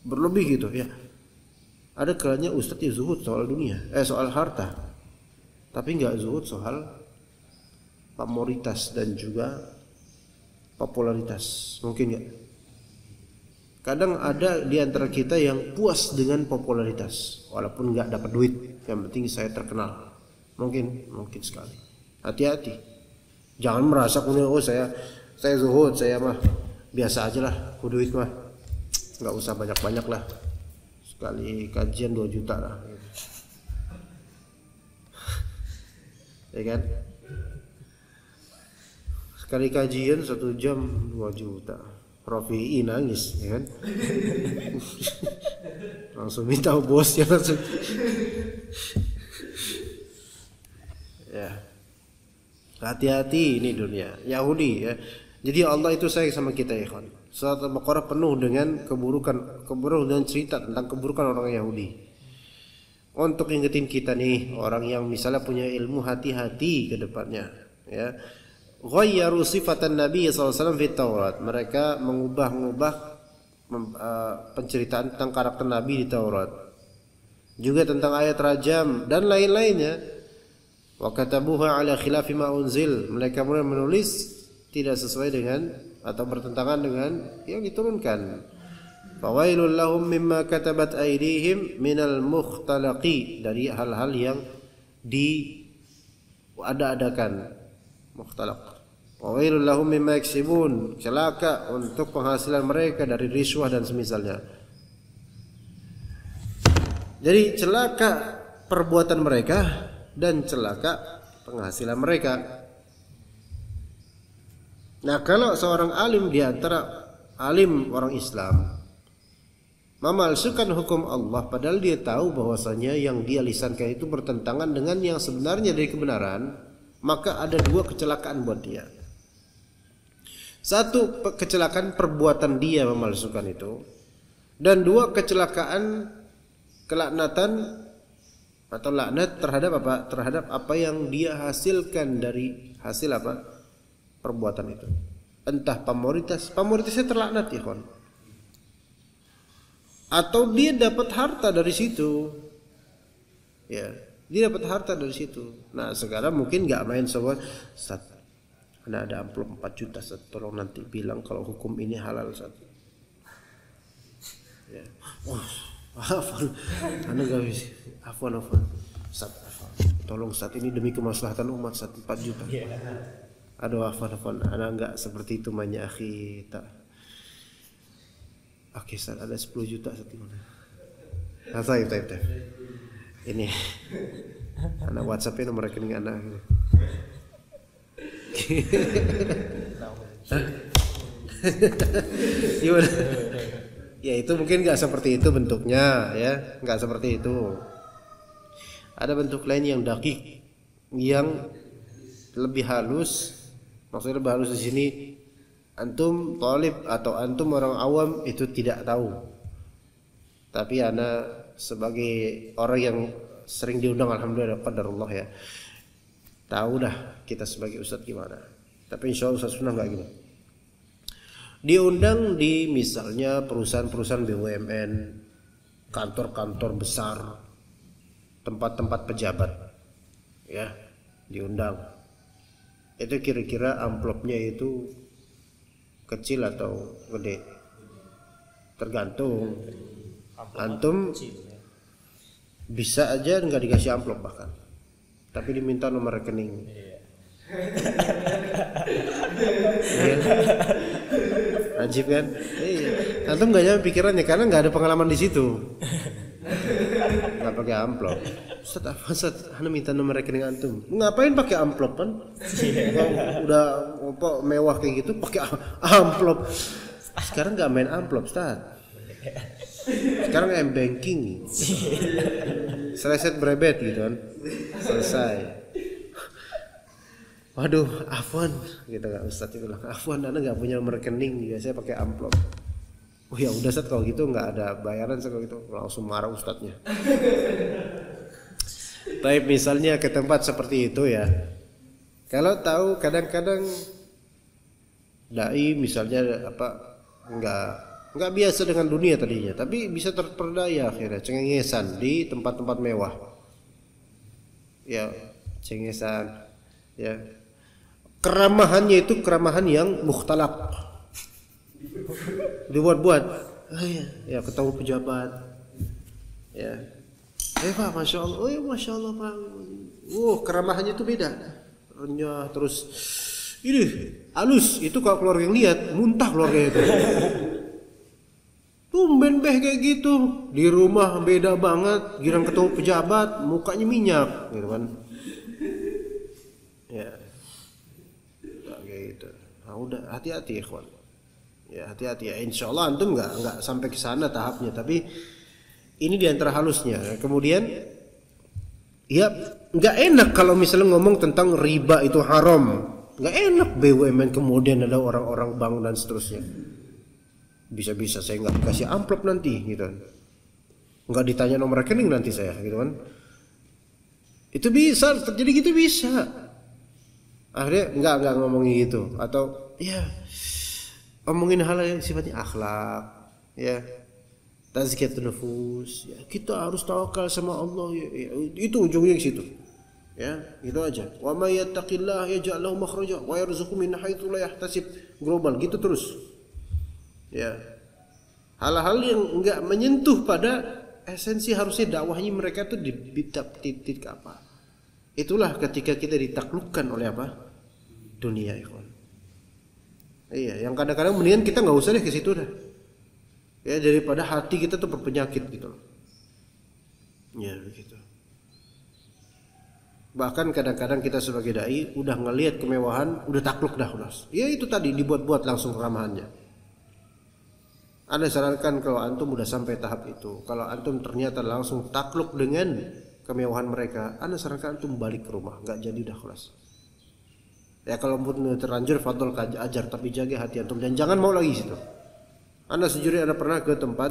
berlebih gitu ya. Ada kalanya ustaz ya zuhud soal dunia, soal harta. Tapi enggak zuhud soal pamoritas dan juga popularitas. Mungkin enggak? Kadang ada di antara kita yang puas dengan popularitas walaupun enggak dapat duit, yang penting saya terkenal. Mungkin sekali. Hati-hati. Jangan merasa oh saya zuhud, saya mah biasa aja lah, duit mah enggak usah banyak-banyak lah. Sekali kajian 2 juta lah. Ya kan? Sekali kajian 1 jam 2 juta. Profi nangis, ya kan? Langsung minta bosnya langsung. Ya. Hati-hati ini dunia. Yahudi ya. Jadi Allah itu sayang sama kita ya kawan. Surat Al-Baqarah penuh dengan keburukan dan cerita tentang keburukan orang Yahudi. Untuk ingetin kita nih, orang yang misalnya punya ilmu, hati-hati ke depannya ya. Ghayyaru sifatan Nabi SAW fi Taurat. Mereka mengubah penceritaan tentang karakter Nabi di Taurat. Juga tentang ayat rajam dan lain-lainnya. Wa katabuha ala khilafi ma unzil. Mereka mulai menulis tidak sesuai dengan atau bertentangan dengan yang diturunkan. Fawailul lahum mimma katabat aydihim minal mukhtalaqi. Dari hal-hal yang diada-adakan. Mukhtalaq. Wawailul lahum mimma yaksibun. Celaka untuk penghasilan mereka dari rishwah dan semisalnya. Jadi celaka perbuatan mereka dan celaka penghasilan mereka. Nah, kalau seorang alim di antara alim orang Islam memalsukan hukum Allah padahal dia tahu bahwasanya yang dia lisankan itu bertentangan dengan yang sebenarnya dari kebenaran, maka ada 2 kecelakaan buat dia. Satu, kecelakaan perbuatan dia memalsukan itu, dan 2, kecelakaan kelaknatan atau laknat terhadap apa? Terhadap apa yang dia hasilkan dari hasil apa? Perbuatan itu. Entah pamoritasnya terlaknat ya kawan. Atau dia dapat harta dari situ. Ya, dia dapat harta dari situ. Nah, sekarang mungkin enggak main sobat, Ustaz. Ada amplop 4 juta, Ustaz. Tolong nanti bilang kalau hukum ini halal, Ustaz. Ya. Oh, afwan. Ana enggak bisa. Afwan. Ustaz, afwan. Tolong Ustaz, ini demi kemaslahatan umat, Ustaz, 4 juta. Aduh, afwan. Ana enggak seperti itu mainnya, akhi. Tak. Oke, Ustaz, ada 10 juta Ustaz gimana? Nah, taib. Ini anak WhatsApp-nya nomor rekening anak gitu. Gimana? Ya itu mungkin nggak seperti itu bentuknya ya, nggak seperti itu. Ada bentuk lain yang dakik, yang lebih halus. Maksudnya lebih halus di sini, antum talib atau antum orang awam itu tidak tahu. Tapi ana sebagai orang yang sering diundang, alhamdulillah qadarullah ya, tahu dah kita sebagai ustaz gimana. Tapi insya Allah ustaz sunnah nggak gitu. Diundang di misalnya perusahaan-perusahaan BUMN, kantor-kantor besar, tempat-tempat pejabat. ya, diundang. Itu kira-kira amplopnya itu kecil atau gede? Tergantung. Antum bisa aja nggak dikasih amplop bahkan, tapi diminta nomor rekening. Ajib kan? Iya. Antum nggak nyampe pikirannya karena nggak ada pengalaman di situ. Nggak pakai amplop. Ustaz, apa Ustaz? Anda minta nomor rekening antum. Ngapain pakai amplop kan? Udah apa mewah kayak gitu pakai amplop. Sekarang nggak main amplop, Ustaz. Sekarang m-banking. Selesai berebet gitu kan. Selesai. Waduh, afwan gitu kan Ustaz itu bilang, afwan Anda nggak punya nomor rekening, ya saya pakai amplop. Oh ya udah Ustaz, kalau gitu nggak ada bayaran, kalau gitu langsung marah Ustadznya. Tapi misalnya ke tempat seperti itu ya, kalau tahu kadang-kadang dai misalnya apa nggak biasa dengan dunia tadinya, tapi bisa terperdaya akhirnya cengengesan di tempat-tempat mewah. Ya cengengesan, ya. Keramahannya itu keramahan yang mukhtalaq, dibuat-buat. Ya ketemu pejabat, ya. Pak, masya Allah, oh ya masya Allah Pak. Keramahannya itu beda. Renyah terus, ini halus. Itu kalau keluarga yang lihat muntah keluarga itu. Tumben beh kayak gitu. Di rumah beda banget. Giran ketemu pejabat, mukanya minyak, gitu kan. Ya. Gitu. Nah, udah hati-hati ikhwan. Ya hati-hati ya. Insyaallah antum nggak sampai ke sana tahapnya, tapi ini diantara halusnya. Kemudian ya nggak enak kalau misalnya ngomong tentang riba itu haram. Nggak enak BUMN kemudian ada orang-orang bank dan seterusnya. Bisa-bisa saya nggak dikasih amplop nanti gitu. Nggak ditanya nomor rekening nanti saya gitu kan. Itu bisa terjadi gitu bisa. Akhirnya nggak ngomongin gitu, atau ya ngomongin hal yang sifatnya akhlak, ya tazkiyatun nufus, ya kita harus tawakal sama Allah, ya, itu ujungnya ke situ, ya gitu aja. Wa may yattaqillah yaj'al lahu makhraja wa yarzuqhu min haitsu la yahtasib, global gitu terus, ya hal-hal yang nggak menyentuh pada esensi harusnya dakwahnya mereka itu di titik apa. Itulah ketika kita ditaklukkan oleh apa? Dunia, ikhwan. Iya, yang kadang-kadang mendingan kita nggak usah deh ke situ dah. Ya daripada hati kita tuh berpenyakit gitu loh. Ya begitu. Bahkan kadang-kadang kita sebagai dai udah ngelihat kemewahan, udah takluk dah udah. Ya itu tadi dibuat-buat langsung keramahannya. Anda sarankan kalau antum udah sampai tahap itu, kalau antum ternyata langsung takluk dengan kemewahan mereka, Anda sarankan antum balik ke rumah, nggak jadi dah kelas. Ya kalau pun terlanjur fadl ajar, tapi jaga hati antum dan jangan mau lagi situ. Anda sendiri ada pernah ke tempat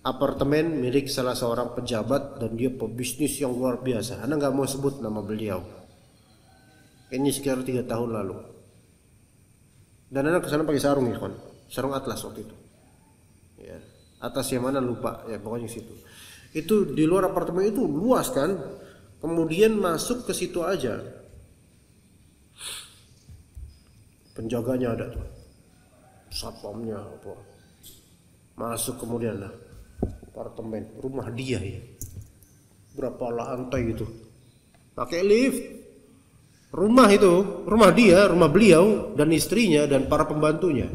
apartemen milik salah seorang pejabat dan dia pebisnis yang luar biasa. Anda nggak mau sebut nama beliau. Ini sekitar 3 tahun lalu. Dan Anda kesana pakai sarung, ikhwan, sarung atlas waktu itu. Ya, atas yang mana lupa, ya pokoknya situ. Itu di luar apartemen itu luas kan, kemudian masuk ke situ aja. Penjaganya ada tuh, satpamnya apa, masuk kemudian lah apartemen, rumah dia ya, berapa lantai gitu, pakai lift, rumah itu, rumah dia, rumah beliau dan istrinya dan para pembantunya,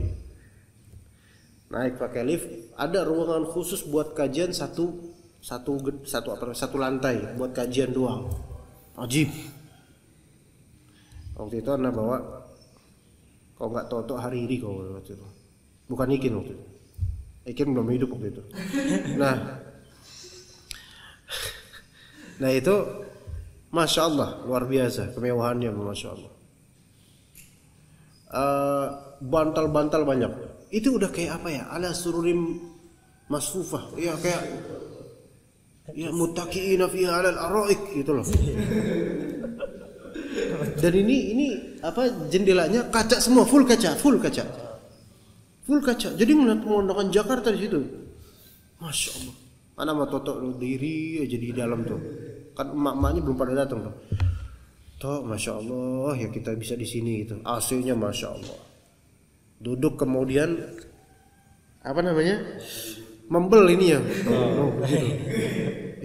naik pakai lift, ada ruangan khusus buat kajian satu lantai buat kajian doang, ajib. Waktu itu Anda bawa, kau nggak tahu hari ini kau waktu itu, bukan Ikin waktu itu, Ikin belum hidup waktu itu. Nah itu, masya Allah luar biasa kemewahannya, masya Allah. Bantal-bantal banyak. Itu udah kayak apa ya? Ala sururim masfufah, ya kayak ya muttaqiina fiha 'alal araik gitu loh. Dan ini apa, jendelanya kaca semua, full kaca. Jadi melihat pemandangan Jakarta di situ. Masya Allah. Mana mau totok diri aja di dalam tuh. Kan emak-emaknya belum pada datang tuh. Toh, masya Allah ya kita bisa di sini gitu. AC-nya masya Allah. Duduk kemudian apa namanya? Membel ini ya. Gitu.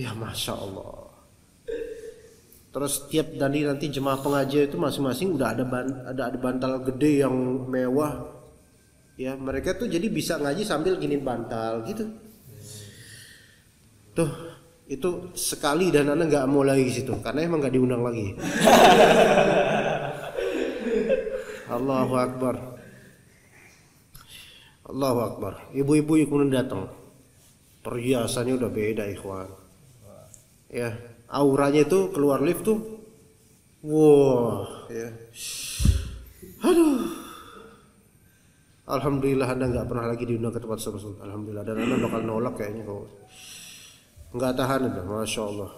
Ya masya Allah. Terus tiap nanti jemaah pengajian itu masing-masing udah ada bantal gede yang mewah. Ya mereka tuh jadi bisa ngaji sambil giniin bantal gitu. Tuh itu sekali dan anak nggak mau lagi situ karena emang nggak diundang lagi. Allahu Akbar. Allahu Akbar. Ibu-ibu yang kemudian datang, perhiasannya udah beda ikhwan. Ya, auranya itu keluar lift tuh, wah, ya. Aduh. Alhamdulillah anda nggak pernah lagi diundang ke tempat tersebut. Alhamdulillah dan anda bakal nolak kayaknya kok. Nggak tahan udah, masya Allah.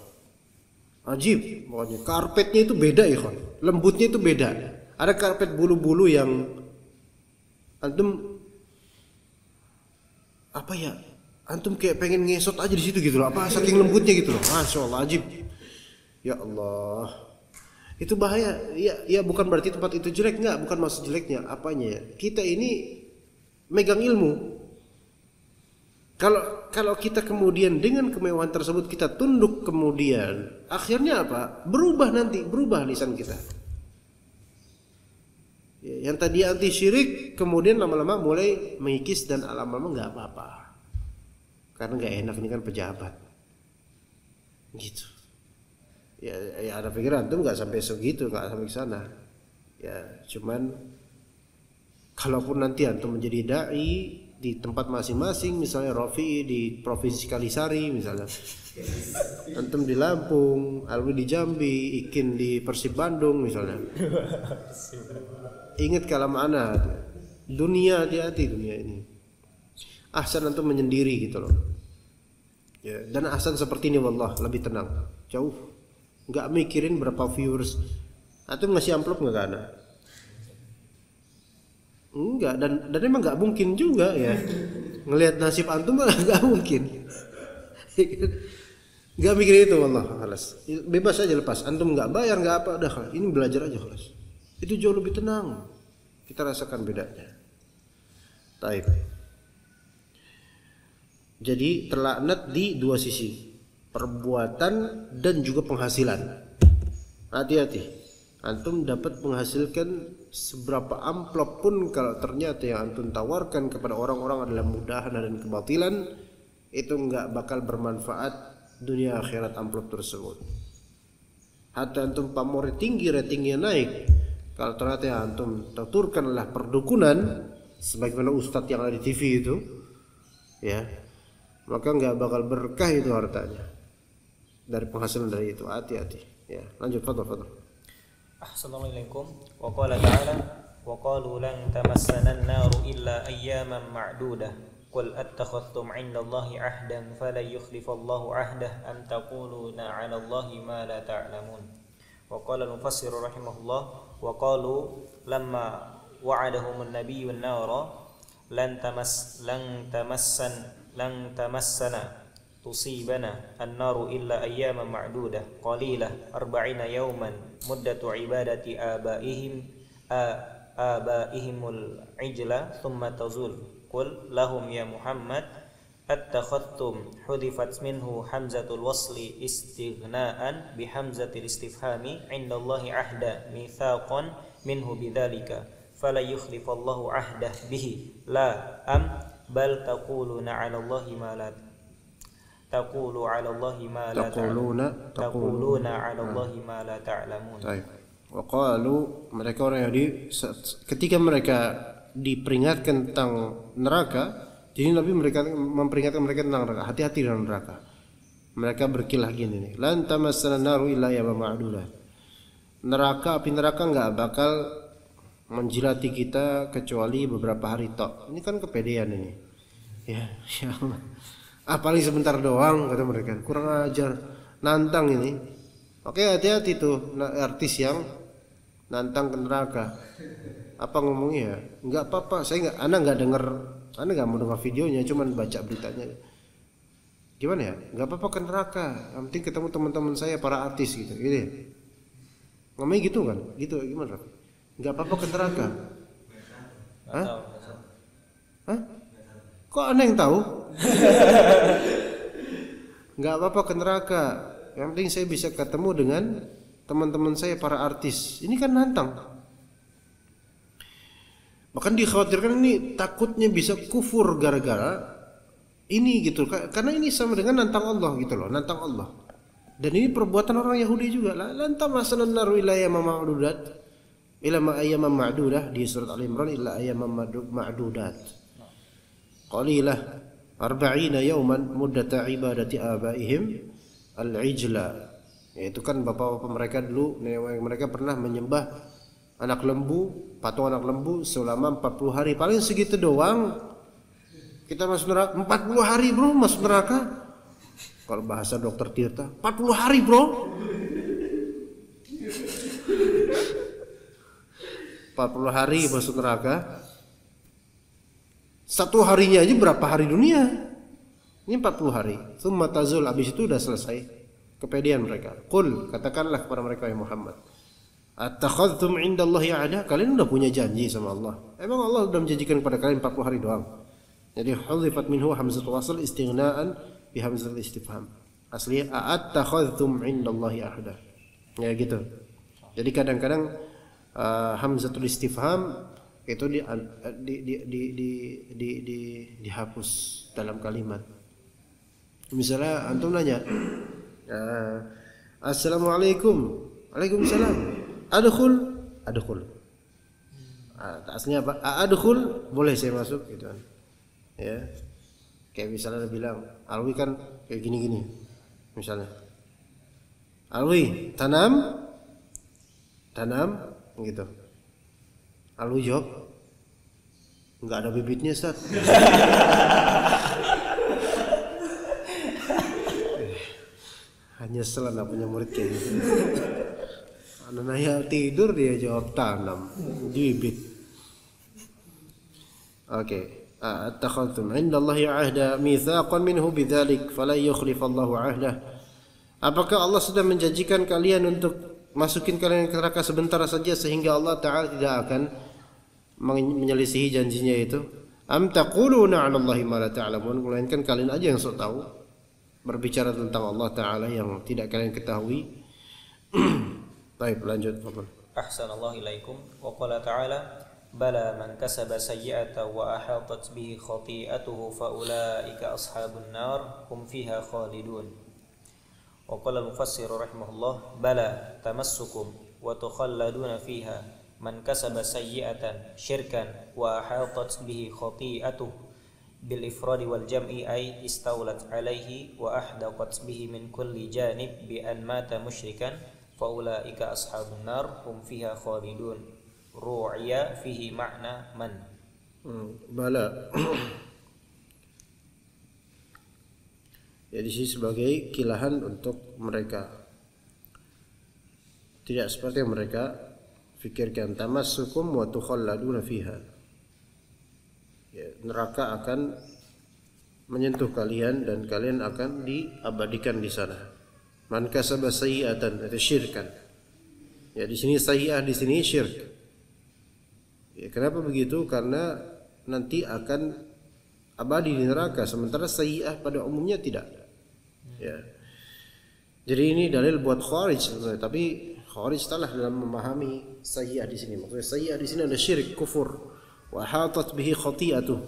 Ajib, pokoknya karpetnya itu beda ikhwan, lembutnya itu beda. Ada karpet bulu-bulu yang antum apa ya? Antum kayak pengen ngesot aja di situ gitu loh. Apa saking lembutnya gitu loh. Masya Allah, ajib. Ya Allah. Itu bahaya. Ya bukan berarti tempat itu jelek, enggak, bukan maksud jeleknya. Apanya ya? Kita ini megang ilmu. Kalau kita kemudian dengan kemewahan tersebut kita tunduk kemudian, akhirnya apa? Berubah lisan kita. Ya, yang tadi anti syirik kemudian lama-lama mulai mengikis dan lama-lama nggak apa-apa. Karena nggak enak, ini kan pejabat. Gitu. Ya ada pikiran tuh nggak sampai segitu, nggak sampai ke sana. Ya cuman kalaupun nanti antum menjadi dai di tempat masing-masing, misalnya Rofi di Provinsi Kalisari misalnya, antum di Lampung, Alwi di Jambi, Ikin di Persib Bandung misalnya. Ingat kalam ana, dunia, hati-hati dunia ini. Ahsan antum menyendiri gitu loh. Ya, dan ahsan seperti ini wallah lebih tenang, jauh. Nggak mikirin berapa viewers. Antum ngasih amplop nggak ke ana? Enggak, dan emang nggak mungkin juga ya. Ngelihat nasib antum malah nggak mungkin. Nggak mikirin itu wallah, halas. Bebas aja lepas. Antum nggak bayar nggak apa, udah ini belajar aja halas. Itu jauh lebih tenang. Kita rasakan bedanya. Taib. Jadi terlaknat di dua sisi, perbuatan dan juga penghasilan. Hati-hati. Antum dapat menghasilkan seberapa amplop pun kalau ternyata yang antum tawarkan kepada orang-orang adalah mudahan dan kebatilan, itu nggak bakal bermanfaat dunia akhirat amplop tersebut. Hatta antum pamornya tinggi, ratingnya naik, kalau ternyata yang antum tuturkan adalah perdukunan, sebagaimana ustadz yang ada di TV itu, ya, maka nggak bakal berkah itu hartanya dari penghasilan dari itu. Hati-hati. Ya, lanjut, fadhal. Assalamualaikum. Wa qala ta'ala wa qalu lan tamassana an-naru illa ayyaman ma'dudah. Qul attakhadhtum 'indallahi 'ahdan falan yukhlifallahu 'ahdah am taquluna 'alallahi ma la ta'lamun. Wa qala al-mufassir rahimahullah wa qalu lamma wa'adahum an-nabiyyu an-nara lan tamassana tusibana an-naru illa ayyaman ma'dudah qalilah 40 yawman muddatu ibadati abaihimul ijla thumma tazul. Qul lahum ya Muhammad attakhadtum hudifat minhu hamzatul wasli istighna'an bihamzatil istifhami 'indallahi ahda mitsaqan minhu bidzalika fala yukhlifallahu ahdah bihi la am bal taquluna 'alallahi ma la taqulu 'alallahi ma la taquluna 'alallahi ma la ta'lamun. Baik. Wa qalu, mereka orang Yahudi ketika mereka diperingatkan tentang neraka, jadi Nabi mereka memperingatkan mereka tentang neraka, hati-hati dengan neraka. Mereka berkilah gini nih, lan tamassana naru illa yawman ma'dudah. Neraka, api neraka enggak bakal menjilati kita kecuali beberapa hari tok. Ini kan kepedean ini. Ya Allah. Paling sebentar doang kata mereka. Kurang ajar, nantang ini. Oke, hati-hati tuh artis yang nantang ke neraka. Apa ngomongnya? Enggak apa-apa, saya enggak, Anda enggak dengar, Anda enggak mau dengar videonya, cuman baca beritanya. gimana ya? Nggak apa-apa ke neraka. Yang penting ketemu teman-teman saya para artis gitu. Gitu ya? Ngomongnya gitu kan? Gitu gimana? Nggak apa-apa ke neraka. Hah? Hah? Kok Anda yang tahu? Nggak apa-apa ke neraka. Yang penting saya bisa ketemu dengan teman-teman saya para artis. Ini kan nantang. Bahkan dikhawatirkan ini takutnya bisa kufur gara-gara ini gitu. Karena ini sama dengan nantang Allah gitu loh, nantang Allah. Dan ini perbuatan orang Yahudi juga. Lantam masalan naru ila ayyamam ma'dudat. Ila ayyamam ma'dudah di surat Al-Imran ila ayyamam ma'dudat. Qalilah 40 yawman muddata ibadati abaihim al-ijla. Yaitu kan bapak-bapak mereka dulu, nenek mereka pernah menyembah anak lembu, patung anak lembu selama 40 hari. Paling segitu doang kita masuk neraka. 40 hari bro masuk neraka. Kalau bahasa dokter Tirta 40 hari bro. 40 hari masuk neraka. Satu harinya aja berapa hari dunia. Ini 40 hari. Tsumma tazul, habis itu udah selesai kepedean mereka. Qul, katakanlah kepada mereka ya Muhammad, attakhadhtum indallahi ahda, kalian udah punya janji sama Allah. Emang Allah udah menjanjikan kepada kalian 40 hari doang. Jadi hudhifat minhu hamzatul wasl istighna'an bi hamzatul istifham. Aslinya attakhadhtum indallahi ahda. Ya gitu. Jadi kadang-kadang hamzatul istifham itu dihapus dalam kalimat. Misalnya antum nanya, Assalamualaikum. Waalaikumsalam. Adkhul. Aslinya apa? Adkhul, boleh saya masuk gitu kan. Ya. Kayak misalnya bilang, Alwi kan kayak gini-gini. Misalnya. Alwi, tanam gitu. Alwi jawab, enggak ada bibitnya, Ustaz. Hanya selan punya murid kayak gitu. Anaknya tidur dia jawab tanam, bibit. Oke. Attakhadhtum 'indallahi 'ahda mitsaqan minhu bidzalik fala yukhlifallahu 'ahdah. Apakah Allah sudah menjanjikan kalian untuk masukin kalian ke neraka sebentar saja sehingga Allah Ta'ala tidak akan menyelisihi janjinya itu? Am taquluna 'alallahi ma la ta'lamun, melainkan kalian aja yang sok tahu berbicara tentang Allah Ta'ala yang tidak kalian ketahui. Baik, lanjut. Ahsanallahu ilaikum. Wa qala ta'ala bala man kasaba sayyi'atan wa ahatat bihi khati'atuhu fa ulaika ashabun nar hum fiha khalidun. Wa qala al-mufassir rahimahullah bala tamassukum wa tukhalladuna fiha man kasaba sayyi'atan syirkan wa ahatat bihi khati'atuhu bil ifradi wal jam'i ay istawlat alaihi wa ahdaqat bihi min kulli janib bi an mata musyrikan fa ulaika ashabun nar hum fiha khalidun. Ru'ya fihi makna man. Bala. Ya di sini sebagai kilahan untuk mereka. Tidak seperti yang mereka fikirkan, tamassukum wa tukhalladuna fiha. Ya, neraka akan menyentuh kalian dan kalian akan diabadikan di sana. Man kasaba sayyi'atan, itu syirkan. Ya di sini sayyi'ah, di sini syirk. Ya, kenapa begitu? Karena nanti akan abadi di neraka, sementara sayyi'ah pada umumnya tidak. Ya. Jadi ini dalil buat Khawarij sebenarnya, tapi Khawarij salah dalam memahami sayyi'ah di sini. Maksudnya sayyi'ah di sini ada syirik, kufur. Wa hatat bihi khati'atuh.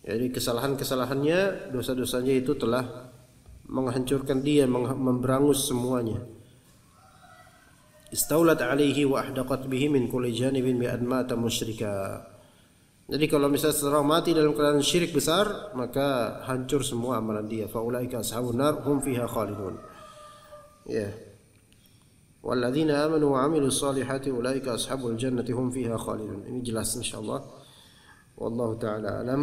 Jadi kesalahan-kesalahannya, dosa-dosanya itu telah menghancurkan dia, memberangus semuanya. Istaulat alaihi wa ahdaqat bihi min kulli janibin bi an mata musyrika. Jadi kalau misalnya seorang mati dalam keadaan syirik besar, maka hancur semua amalan dia. Fa ulaika ashabun nar hum fiha khalidun. Ya. Walladzina amanu wa 'amilus solihati ulaika ashabul jannati hum fiha khalidun. Ini jelas insyaallah. Wallahu taala alam.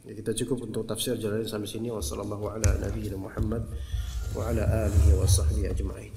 Ya, kita cukup untuk tafsir Jalalain sampai sini. Wassallallahu ala nabiyyina Muhammad wa ala alihi wa sahbihi ajma'in.